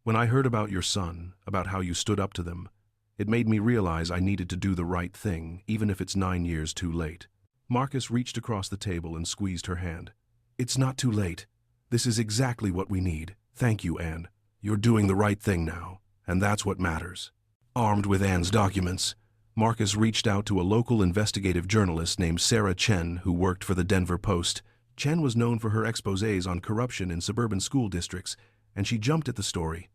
When I heard about your son, about how you stood up to them, it made me realize I needed to do the right thing, even if it's 9 years too late." Marcus reached across the table and squeezed her hand. "It's not too late. This is exactly what we need. Thank you, Anne. You're doing the right thing now, and that's what matters." Armed with Anne's documents, Marcus reached out to a local investigative journalist named Sarah Chen who worked for the Denver Post. Chen was known for her exposés on corruption in suburban school districts, and she jumped at the story.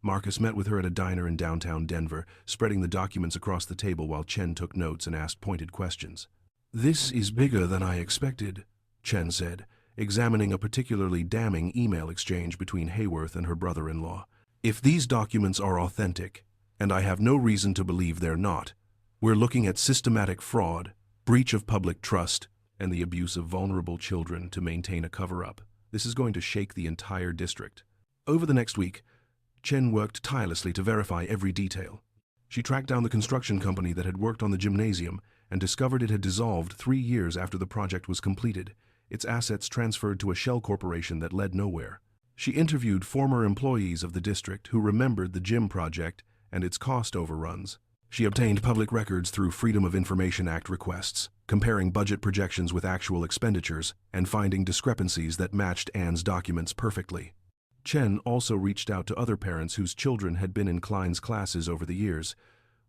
Marcus met with her at a diner in downtown Denver, spreading the documents across the table while Chen took notes and asked pointed questions. "This is bigger than I expected," Chen said, examining a particularly damning email exchange between Hayworth and her brother-in-law. "If these documents are authentic, and I have no reason to believe they're not, we're looking at systematic fraud, breach of public trust, and the abuse of vulnerable children to maintain a cover-up. This is going to shake the entire district." Over the next week, Chen worked tirelessly to verify every detail. She tracked down the construction company that had worked on the gymnasium and discovered it had dissolved 3 years after the project was completed, its assets transferred to a shell corporation that led nowhere. She interviewed former employees of the district who remembered the gym project and its cost overruns. She obtained public records through Freedom of Information Act requests, comparing budget projections with actual expenditures and finding discrepancies that matched Anne's documents perfectly. Chen also reached out to other parents whose children had been in Klein's classes over the years.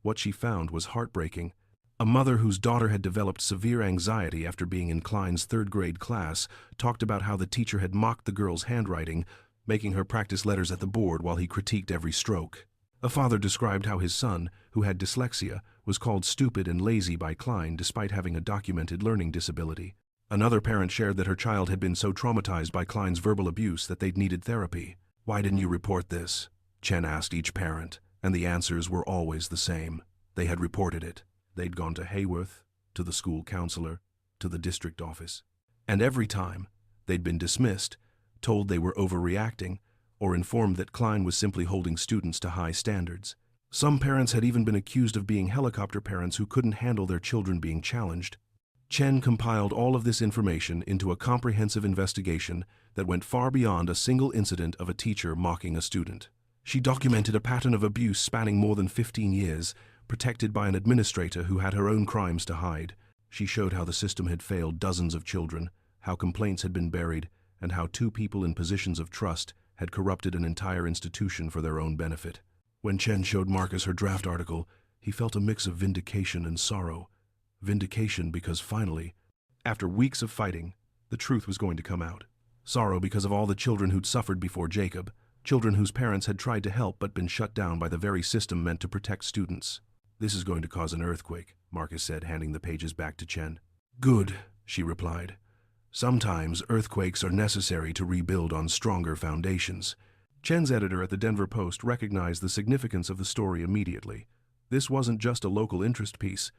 What she found was heartbreaking. A mother whose daughter had developed severe anxiety after being in Klein's third-grade class talked about how the teacher had mocked the girl's handwriting, making her practice letters at the board while he critiqued every stroke. A father described how his son, who had dyslexia, was called stupid and lazy by Klein despite having a documented learning disability. Another parent shared that her child had been so traumatized by Klein's verbal abuse that they'd needed therapy. "Why didn't you report this?" Chen asked each parent, and the answers were always the same. They had reported it. They'd gone to Hayworth, to the school counselor, to the district office. And every time, they'd been dismissed, told they were overreacting, or informed that Klein was simply holding students to high standards. Some parents had even been accused of being helicopter parents who couldn't handle their children being challenged. Chen compiled all of this information into a comprehensive investigation that went far beyond a single incident of a teacher mocking a student. She documented a pattern of abuse spanning more than 15 years, protected by an administrator who had her own crimes to hide. She showed how the system had failed dozens of children, how complaints had been buried, and how two people in positions of trust had corrupted an entire institution for their own benefit. When Chen showed Marcus her draft article, he felt a mix of vindication and sorrow. Vindication because finally, after weeks of fighting, the truth was going to come out. Sorrow because of all the children who'd suffered before Jacob, children whose parents had tried to help but been shut down by the very system meant to protect students. "This is going to cause an earthquake," Marcus said, handing the pages back to Chen. "Good," she replied. "Sometimes earthquakes are necessary to rebuild on stronger foundations." Chen's editor at the Denver Post recognized the significance of the story immediately. This wasn't just a local interest piece.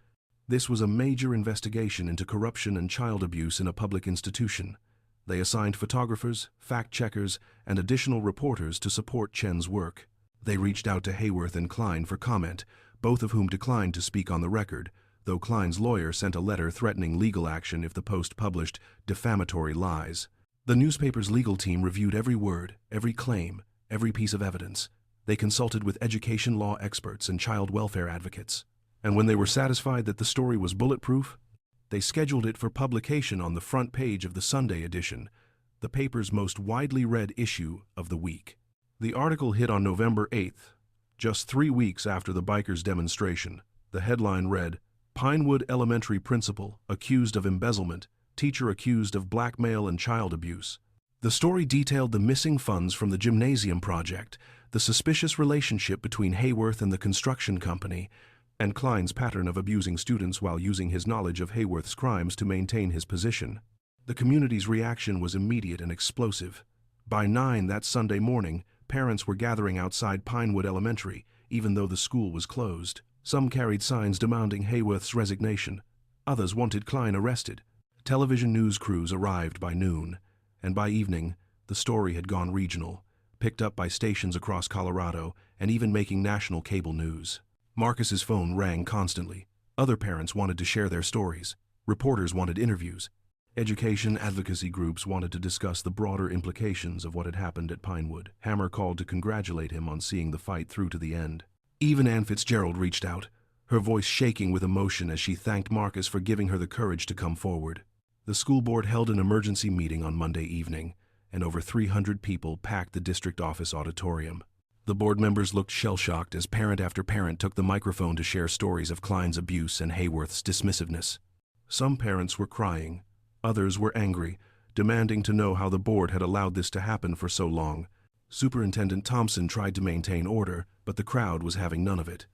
This was a major investigation into corruption and child abuse in a public institution. They assigned photographers, fact-checkers, and additional reporters to support Chen's work. They reached out to Hayworth and Klein for comment, both of whom declined to speak on the record, though Klein's lawyer sent a letter threatening legal action if the Post published defamatory lies. The newspaper's legal team reviewed every word, every claim, every piece of evidence. They consulted with education law experts and child welfare advocates. And when they were satisfied that the story was bulletproof, they scheduled it for publication on the front page of the Sunday edition, the paper's most widely read issue of the week. The article hit on November 8th, just 3 weeks after the bikers' demonstration. The headline read, "Pinewood Elementary Principal Accused of Embezzlement, Teacher Accused of Blackmail and Child Abuse." The story detailed the missing funds from the gymnasium project, the suspicious relationship between Hayworth and the construction company, and Klein's pattern of abusing students while using his knowledge of Hayworth's crimes to maintain his position. The community's reaction was immediate and explosive. By 9 that Sunday morning, parents were gathering outside Pinewood Elementary, even though the school was closed. Some carried signs demanding Hayworth's resignation. Others wanted Klein arrested. Television news crews arrived by noon, and by evening, the story had gone regional, picked up by stations across Colorado, and even making national cable news. Marcus's phone rang constantly. Other parents wanted to share their stories. Reporters wanted interviews. Education advocacy groups wanted to discuss the broader implications of what had happened at Pinewood. Hammer called to congratulate him on seeing the fight through to the end. Even Ann Fitzgerald reached out, her voice shaking with emotion as she thanked Marcus for giving her the courage to come forward. The school board held an emergency meeting on Monday evening, and over 300 people packed the district office auditorium. The board members looked shell-shocked as parent after parent took the microphone to share stories of Klein's abuse and Hayworth's dismissiveness. Some parents were crying, others were angry, demanding to know how the board had allowed this to happen for so long. Superintendent Thompson tried to maintain order, but the crowd was having none of it.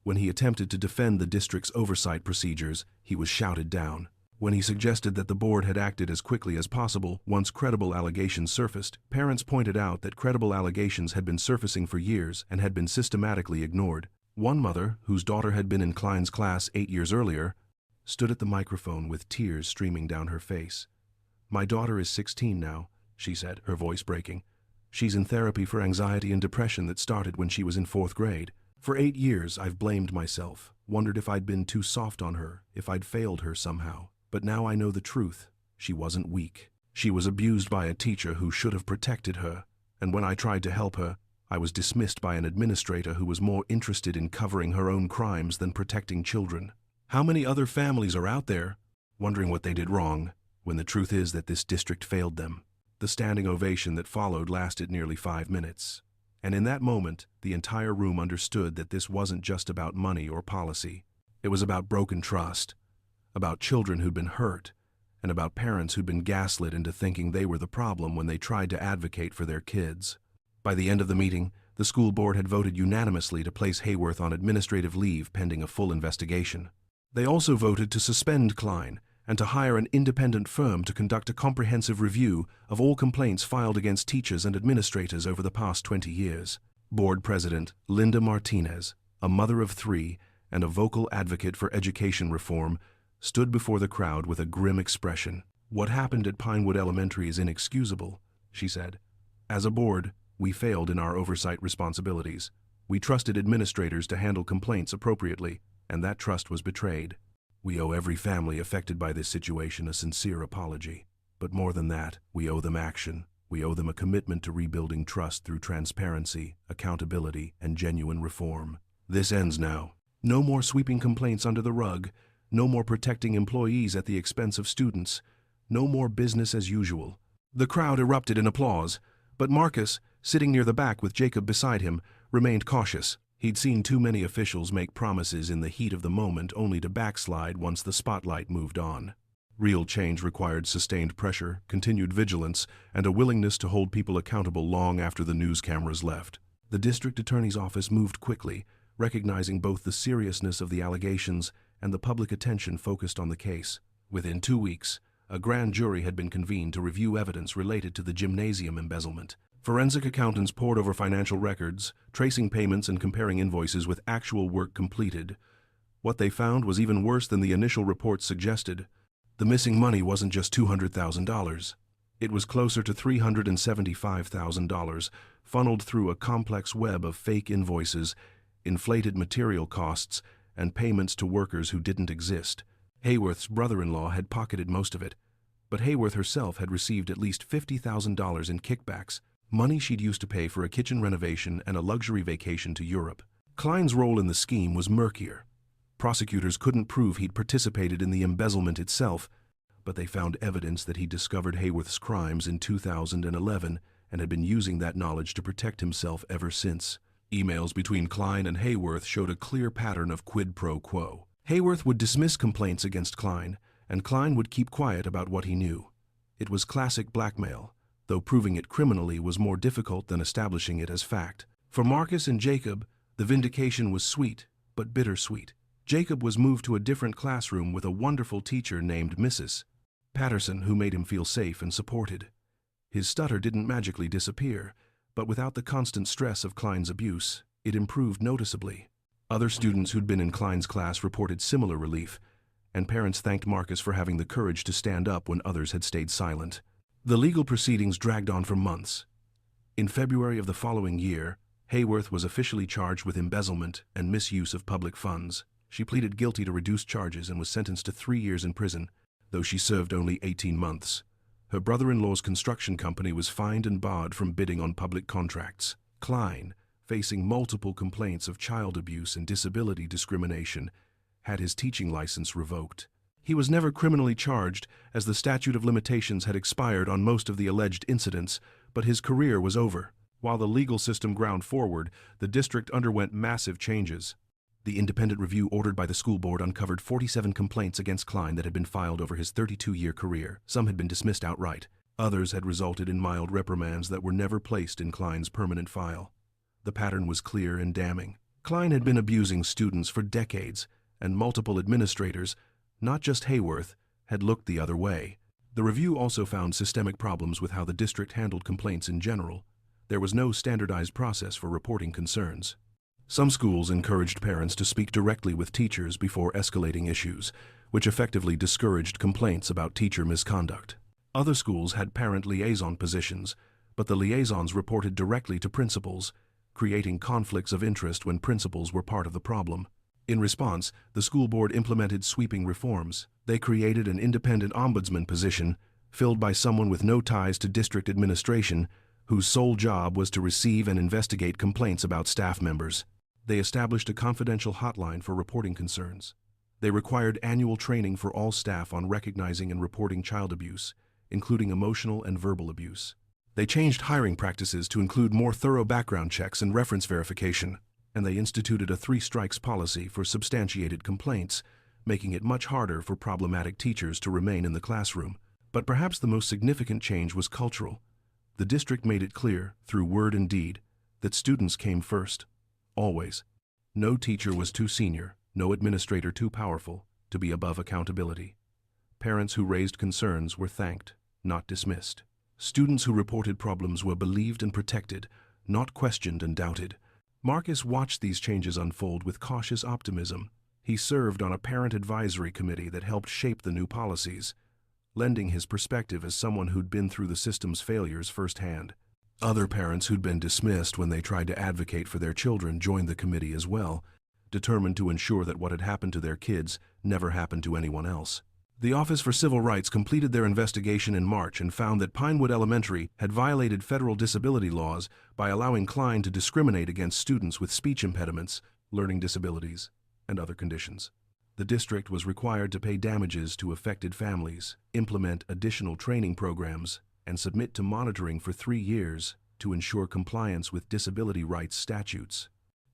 When he attempted to defend the district's oversight procedures, he was shouted down. When he suggested that the board had acted as quickly as possible once credible allegations surfaced, parents pointed out that credible allegations had been surfacing for years and had been systematically ignored. One mother, whose daughter had been in Klein's class 8 years earlier, stood at the microphone with tears streaming down her face. "My daughter is 16 now," she said, her voice breaking. "She's in therapy for anxiety and depression that started when she was in 4th grade. For 8 years, I've blamed myself, wondered if I'd been too soft on her, if I'd failed her somehow. But now I know the truth. She wasn't weak. She was abused by a teacher who should have protected her, and when I tried to help her, I was dismissed by an administrator who was more interested in covering her own crimes than protecting children. How many other families are out there wondering what they did wrong, when the truth is that this district failed them?" The standing ovation that followed lasted nearly 5 minutes. And in that moment, the entire room understood that this wasn't just about money or policy. It was about broken trust, about children who'd been hurt, and about parents who'd been gaslit into thinking they were the problem when they tried to advocate for their kids. By the end of the meeting, the school board had voted unanimously to place Hayworth on administrative leave pending a full investigation. They also voted to suspend Klein and to hire an independent firm to conduct a comprehensive review of all complaints filed against teachers and administrators over the past 20 years. Board President Linda Martinez, a mother of 3 and a vocal advocate for education reform, stood before the crowd with a grim expression. "What happened at Pinewood Elementary is inexcusable," she said. "As a board, we failed in our oversight responsibilities. We trusted administrators to handle complaints appropriately, and that trust was betrayed." We owe every family affected by this situation a sincere apology. But more than that, we owe them action. We owe them a commitment to rebuilding trust through transparency, accountability, and genuine reform. This ends now. No more sweeping complaints under the rug. No more protecting employees at the expense of students. No more business as usual. The crowd erupted in applause, but Marcus, sitting near the back with Jacob beside him, remained cautious. He'd seen too many officials make promises in the heat of the moment only to backslide once the spotlight moved on. Real change required sustained pressure, continued vigilance, and a willingness to hold people accountable long after the news cameras left. The district attorney's office moved quickly, recognizing both the seriousness of the allegations and the public attention focused on the case. Within 2 weeks, a grand jury had been convened to review evidence related to the gymnasium embezzlement. Forensic accountants pored over financial records, tracing payments and comparing invoices with actual work completed. What they found was even worse than the initial reports suggested. The missing money wasn't just $200,000. It was closer to $375,000, funneled through a complex web of fake invoices, inflated material costs, and payments to workers who didn't exist. Hayworth's brother-in-law had pocketed most of it, but Hayworth herself had received at least $50,000 in kickbacks, money she'd used to pay for a kitchen renovation and a luxury vacation to Europe. Klein's role in the scheme was murkier. Prosecutors couldn't prove he'd participated in the embezzlement itself, but they found evidence that he discovered Hayworth's crimes in 2011 and had been using that knowledge to protect himself ever since. Emails between Klein and Hayworth showed a clear pattern of quid pro quo. Hayworth would dismiss complaints against Klein, and Klein would keep quiet about what he knew. It was classic blackmail, though proving it criminally was more difficult than establishing it as fact. For Marcus and Jacob, the vindication was sweet, but bittersweet. Jacob was moved to a different classroom with a wonderful teacher named Mrs. Patterson, who made him feel safe and supported. His stutter didn't magically disappear, but without the constant stress of Klein's abuse, it improved noticeably. Other students who'd been in Klein's class reported similar relief, and parents thanked Marcus for having the courage to stand up when others had stayed silent. The legal proceedings dragged on for months. In February of the following year, Hayworth was officially charged with embezzlement and misuse of public funds. She pleaded guilty to reduced charges and was sentenced to 3 years in prison, though she served only 18 months. Her brother-in-law's construction company was fined and barred from bidding on public contracts. Klein, facing multiple complaints of child abuse and disability discrimination, had his teaching license revoked. He was never criminally charged, as the statute of limitations had expired on most of the alleged incidents, but his career was over. While the legal system ground forward, the district underwent massive changes. The independent review ordered by the school board uncovered 47 complaints against Klein that had been filed over his 32-year career. Some had been dismissed outright. Others had resulted in mild reprimands that were never placed in Klein's permanent file. The pattern was clear and damning. Klein had been abusing students for decades, and multiple administrators, not just Hayworth, had looked the other way. The review also found systemic problems with how the district handled complaints in general. There was no standardized process for reporting concerns. Some schools encouraged parents to speak directly with teachers before escalating issues, which effectively discouraged complaints about teacher misconduct. Other schools had parent liaison positions, but the liaisons reported directly to principals, creating conflicts of interest when principals were part of the problem. In response, the school board implemented sweeping reforms. They created an independent ombudsman position, filled by someone with no ties to district administration, whose sole job was to receive and investigate complaints about staff members. They established a confidential hotline for reporting concerns. They required annual training for all staff on recognizing and reporting child abuse, including emotional and verbal abuse. They changed hiring practices to include more thorough background checks and reference verification, and they instituted a 3 strikes policy for substantiated complaints, making it much harder for problematic teachers to remain in the classroom. But perhaps the most significant change was cultural. The district made it clear, through word and deed, that students came first. Always. No teacher was too senior, no administrator too powerful, to be above accountability. Parents who raised concerns were thanked, not dismissed. Students who reported problems were believed and protected, not questioned and doubted. Marcus watched these changes unfold with cautious optimism. He served on a parent advisory committee that helped shape the new policies, lending his perspective as someone who'd been through the system's failures firsthand. Other parents who'd been dismissed when they tried to advocate for their children joined the committee as well, determined to ensure that what had happened to their kids never happened to anyone else. The Office for Civil Rights completed their investigation in March and found that Pinewood Elementary had violated federal disability laws by allowing Klein to discriminate against students with speech impediments, learning disabilities, and other conditions. The district was required to pay damages to affected families, implement additional training programs, and submit to monitoring for 3 years to ensure compliance with disability rights statutes.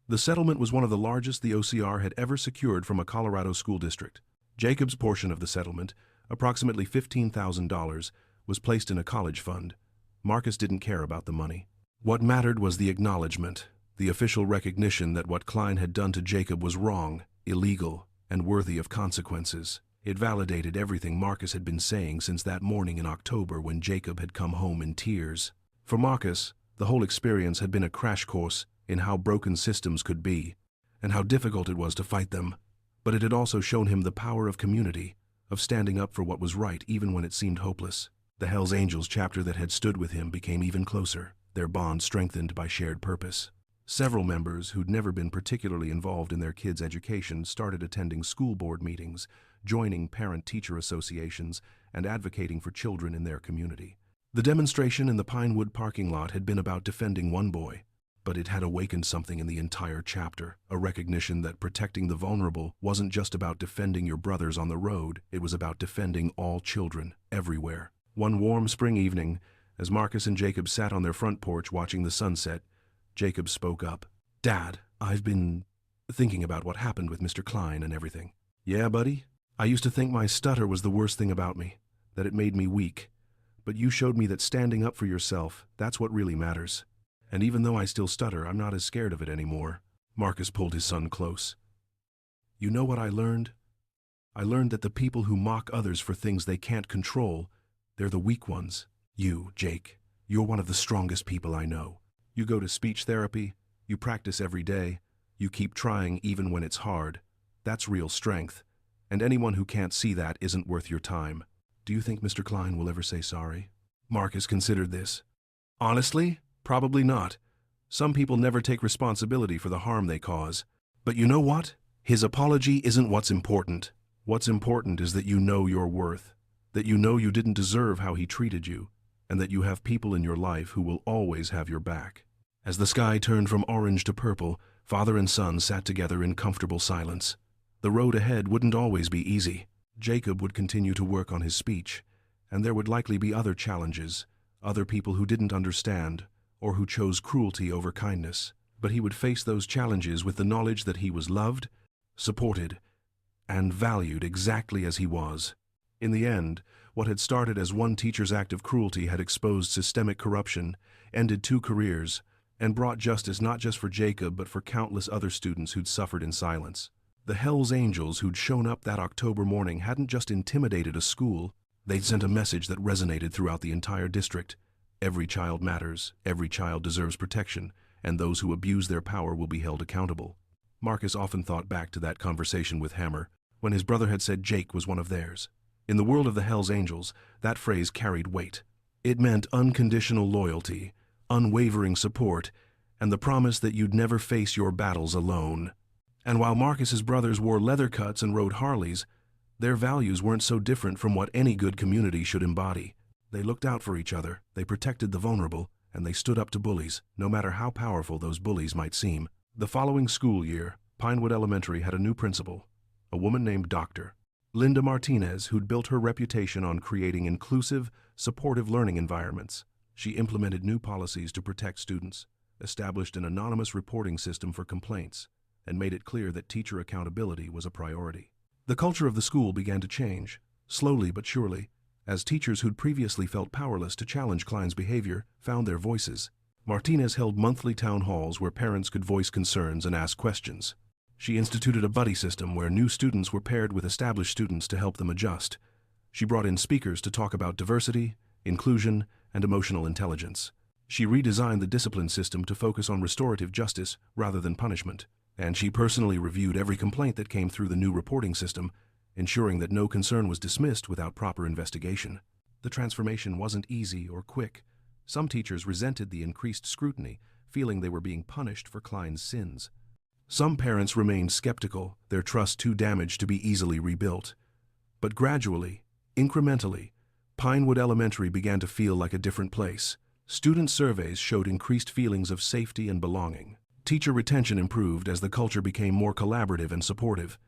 The settlement was one of the largest the OCR had ever secured from a Colorado school district. Jacob's portion of the settlement, approximately $15,000, was placed in a college fund. Marcus didn't care about the money. What mattered was the acknowledgement, the official recognition that what Klein had done to Jacob was wrong, illegal, and worthy of consequences. It validated everything Marcus had been saying since that morning in October when Jacob had come home in tears. For Marcus, the whole experience had been a crash course in how broken systems could be, and how difficult it was to fight them. But it had also shown him the power of community, of standing up for what was right even when it seemed hopeless. The Hells Angels chapter that had stood with him became even closer, their bond strengthened by shared purpose. Several members who'd never been particularly involved in their kids' education started attending school board meetings, joining parent-teacher associations, and advocating for children in their community. The demonstration in the Pinewood parking lot had been about defending one boy, but it had awakened something in the entire chapter, a recognition that protecting the vulnerable wasn't just about defending your brothers on the road, it was about defending all children, everywhere. One warm spring evening, as Marcus and Jacob sat on their front porch watching the sunset, Jacob spoke up. "Dad, I've been thinking about what happened with Mr. Klein and everything." "Yeah, buddy? I used to think my stutter was the worst thing about me, that it made me weak. But you showed me that standing up for yourself, that's what really matters. And even though I still stutter, I'm not as scared of it anymore." Marcus pulled his son close. "You know what I learned? I learned that the people who mock others for things they can't control, they're the weak ones. You, Jake, you're one of the strongest people I know. You go to speech therapy, you practice every day, you keep trying even when it's hard. That's real strength. And anyone who can't see that isn't worth your time. Do you think Mr. Klein will ever say sorry?" Marcus considered this. "Honestly, probably not. Some people never take responsibility for the harm they cause. But you know what? His apology isn't what's important. What's important is that you know your worth, that you know you didn't deserve how he treated you, and that you have people in your life who will always have your back." As the sky turned from orange to purple, father and son sat together in comfortable silence. The road ahead wouldn't always be easy. Jacob would continue to work on his speech, and there would likely be other challenges, other people who didn't understand, or who chose cruelty over kindness. But he would face those challenges with the knowledge that he was loved, supported, and valued exactly as he was. In the end, what had started as one teacher's act of cruelty had exposed systemic corruption, ended 2 careers, and brought justice not just for Jacob but for countless other students who'd suffered in silence. The Hells Angels who'd shown up that October morning hadn't just intimidated a school, they'd sent a message that resonated throughout the entire district. Every child matters, every child deserves protection, and those who abuse their power will be held accountable. Marcus often thought back to that conversation with Hammer, when his brother had said Jake was one of theirs. In the world of the Hells Angels, that phrase carried weight. It meant unconditional loyalty, unwavering support, and the promise that you'd never face your battles alone. And while Marcus's brothers wore leather cuts and rode Harleys, their values weren't so different from what any good community should embody. They looked out for each other, they protected the vulnerable, and they stood up to bullies, no matter how powerful those bullies might seem. The following school year, Pinewood Elementary had a new principal, a woman named Dr. Linda Martinez, who'd built her reputation on creating inclusive, supportive learning environments. She implemented new policies to protect students, established an anonymous reporting system for complaints, and made it clear that teacher accountability was a priority. The culture of the school began to change, slowly but surely, as teachers who'd previously felt powerless to challenge Klein's behavior found their voices. Martinez held monthly town halls where parents could voice concerns and ask questions. She instituted a buddy system where new students were paired with established students to help them adjust. She brought in speakers to talk about diversity, inclusion, and emotional intelligence. She redesigned the discipline system to focus on restorative justice rather than punishment. And she personally reviewed every complaint that came through the new reporting system, ensuring that no concern was dismissed without proper investigation. The transformation wasn't easy or quick. Some teachers resented the increased scrutiny, feeling they were being punished for Klein's sins. Some parents remained skeptical, their trust too damaged to be easily rebuilt. But gradually, incrementally, Pinewood Elementary began to feel like a different place. Student surveys showed increased feelings of safety and belonging. Teacher retention improved as the culture became more collaborative and supportive.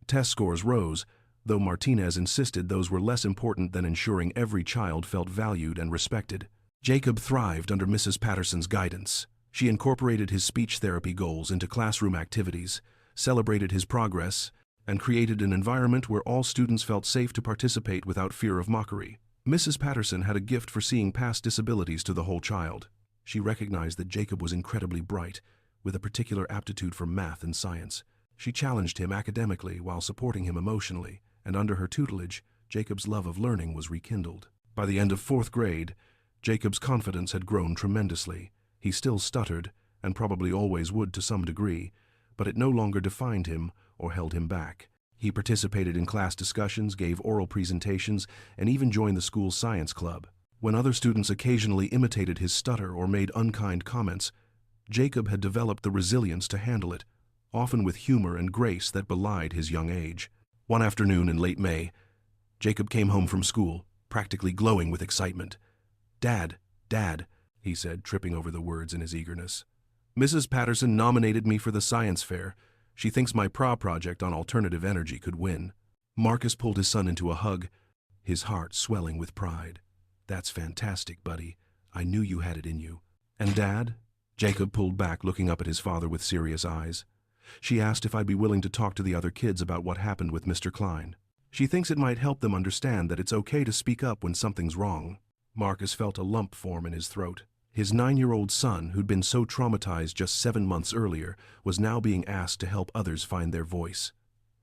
Test scores rose, though Martinez insisted those were less important than ensuring every child felt valued and respected. Jacob thrived under Mrs. Patterson's guidance. She incorporated his speech therapy goals into classroom activities, celebrated his progress, and created an environment where all students felt safe to participate without fear of mockery. Mrs. Patterson had a gift for seeing past disabilities to the whole child. She recognized that Jacob was incredibly bright, with a particular aptitude for math and science. She challenged him academically while supporting him emotionally, and under her tutelage, Jacob's love of learning was rekindled. By the end of 4th grade, Jacob's confidence had grown tremendously. He still stuttered, and probably always would to some degree, but it no longer defined him or held him back. He participated in class discussions, gave oral presentations, and even joined the school's science club. When other students occasionally imitated his stutter or made unkind comments, Jacob had developed the resilience to handle it, often with humor and grace that belied his young age. One afternoon in late May, Jacob came home from school, practically glowing with excitement. "Dad, Dad," he said, tripping over the words in his eagerness. "Mrs. Patterson nominated me for the science fair. She thinks my project on alternative energy could win." Marcus pulled his son into a hug, his heart swelling with pride. "That's fantastic, buddy. I knew you had it in you." "And Dad?" Jacob pulled back, looking up at his father with serious eyes. "She asked if I'd be willing to talk to the other kids about what happened with Mr. Klein. She thinks it might help them understand that it's okay to speak up when something's wrong." Marcus felt a lump form in his throat. His 9-year-old son, who'd been so traumatized just 7 months earlier, was now being asked to help others find their voice.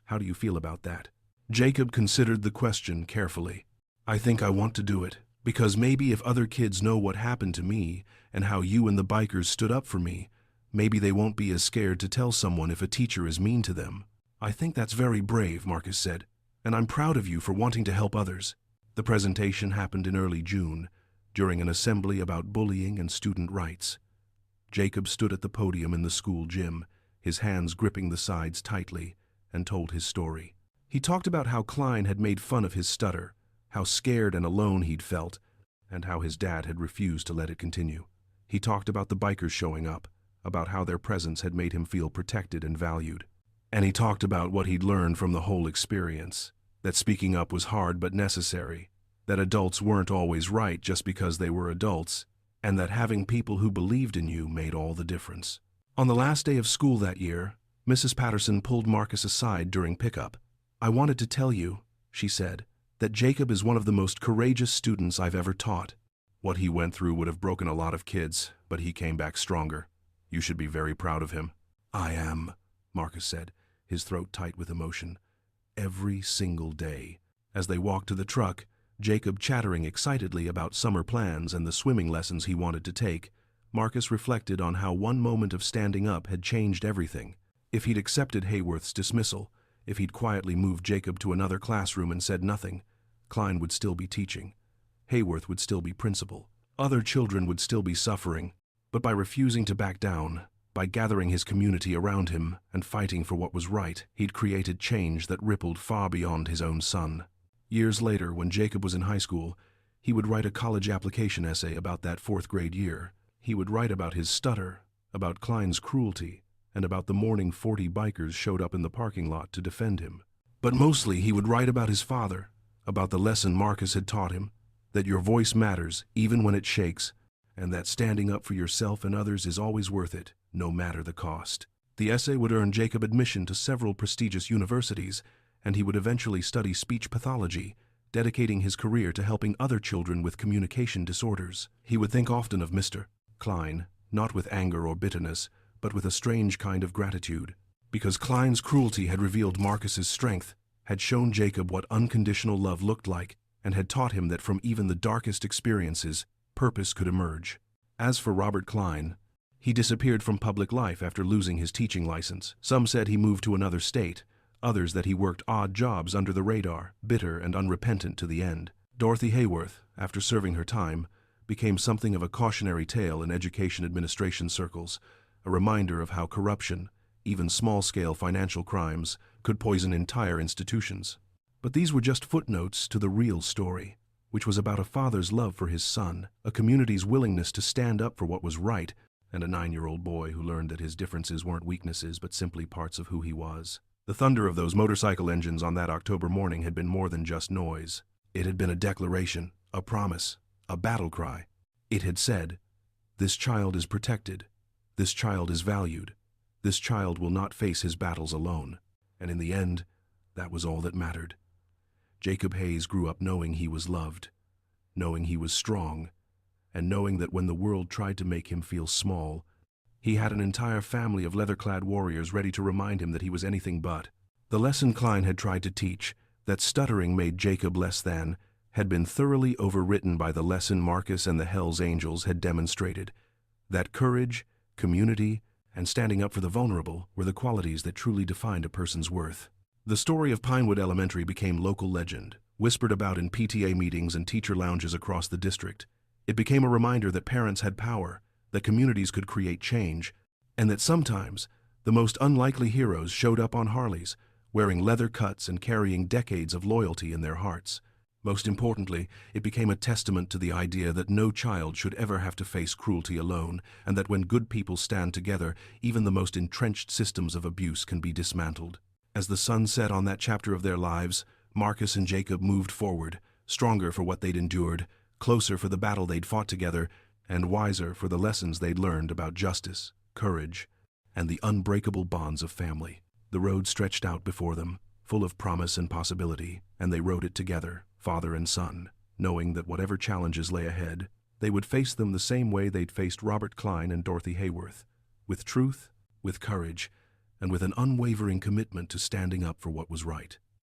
"How do you feel about that?" Jacob considered the question carefully. "I think I want to do it, because maybe if other kids know what happened to me and how you and the bikers stood up for me, maybe they won't be as scared to tell someone if a teacher is mean to them." "I think that's very brave," Marcus said, "and I'm proud of you for wanting to help others." The presentation happened in early June, during an assembly about bullying and student rights. Jacob stood at the podium in the school gym, his hands gripping the sides tightly, and told his story. He talked about how Klein had made fun of his stutter, how scared and alone he'd felt, and how his dad had refused to let it continue. He talked about the bikers showing up, about how their presence had made him feel protected and valued. And he talked about what he'd learned from the whole experience, that speaking up was hard but necessary, that adults weren't always right just because they were adults, and that having people who believed in you made all the difference. On the last day of school that year, Mrs. Patterson pulled Marcus aside during pickup. "I wanted to tell you," she said, "that Jacob is one of the most courageous students I've ever taught. What he went through would have broken a lot of kids, but he came back stronger. You should be very proud of him." "I am," Marcus said, his throat tight with emotion. "Every single day." As they walked to the truck, Jacob chattering excitedly about summer plans and the swimming lessons he wanted to take, Marcus reflected on how one moment of standing up had changed everything. If he'd accepted Hayworth's dismissal, if he'd quietly moved Jacob to another classroom and said nothing, Klein would still be teaching. Hayworth would still be principal. Other children would still be suffering. But by refusing to back down, by gathering his community around him and fighting for what was right, he'd created change that rippled far beyond his own son. Years later, when Jacob was in high school, he would write a college application essay about that 4th grade year. He would write about his stutter, about Klein's cruelty, and about the morning 40 bikers showed up in the parking lot to defend him. But mostly he would write about his father, about the lesson Marcus had taught him, that your voice matters even when it shakes, and that standing up for yourself and others is always worth it, no matter the cost. The essay would earn Jacob admission to several prestigious universities, and he would eventually study speech pathology, dedicating his career to helping other children with communication disorders. He would think often of Mr. Klein, not with anger or bitterness, but with a strange kind of gratitude, because Klein's cruelty had revealed Marcus's strength, had shown Jacob what unconditional love looked like, and had taught him that from even the darkest experiences, purpose could emerge. As for Robert Klein, he disappeared from public life after losing his teaching license. Some said he moved to another state, others that he worked odd jobs under the radar, bitter and unrepentant to the end. Dorothy Hayworth, after serving her time, became something of a cautionary tale in education administration circles, a reminder of how corruption, even small-scale financial crimes, could poison entire institutions. But these were just footnotes to the real story, which was about a father's love for his son, a community's willingness to stand up for what was right, and a 9-year-old boy who learned that his differences weren't weaknesses but simply parts of who he was. The thunder of those motorcycle engines on that October morning had been more than just noise. It had been a declaration, a promise, a battle cry. It had said, "This child is protected. This child is valued. This child will not face his battles alone." And in the end, that was all that mattered. Jacob Hayes grew up knowing he was loved, knowing he was strong, and knowing that when the world tried to make him feel small, he had an entire family of leather-clad warriors ready to remind him that he was anything but. The lesson Klein had tried to teach, that stuttering made Jacob less than, had been thoroughly overwritten by the lesson Marcus and the Hells Angels had demonstrated, that courage, community, and standing up for the vulnerable were the qualities that truly defined a person's worth. The story of Pinewood Elementary became local legend, whispered about in PTA meetings and teacher lounges across the district. It became a reminder that parents had power, that communities could create change, and that sometimes the most unlikely heroes showed up on Harleys, wearing leather cuts and carrying decades of loyalty in their hearts. Most importantly, it became a testament to the idea that no child should ever have to face cruelty alone, and that when good people stand together, even the most entrenched systems of abuse can be dismantled. As the sun set on that chapter of their lives, Marcus and Jacob moved forward, stronger for what they'd endured, closer for the battle they'd fought together, and wiser for the lessons they'd learned about justice, courage, and the unbreakable bonds of family. The road stretched out before them, full of promise and possibility, and they rode it together, father and son, knowing that whatever challenges lay ahead, they would face them the same way they'd faced Robert Klein and Dorothy Hayworth, with truth, with courage, and with an unwavering commitment to standing up for what was right.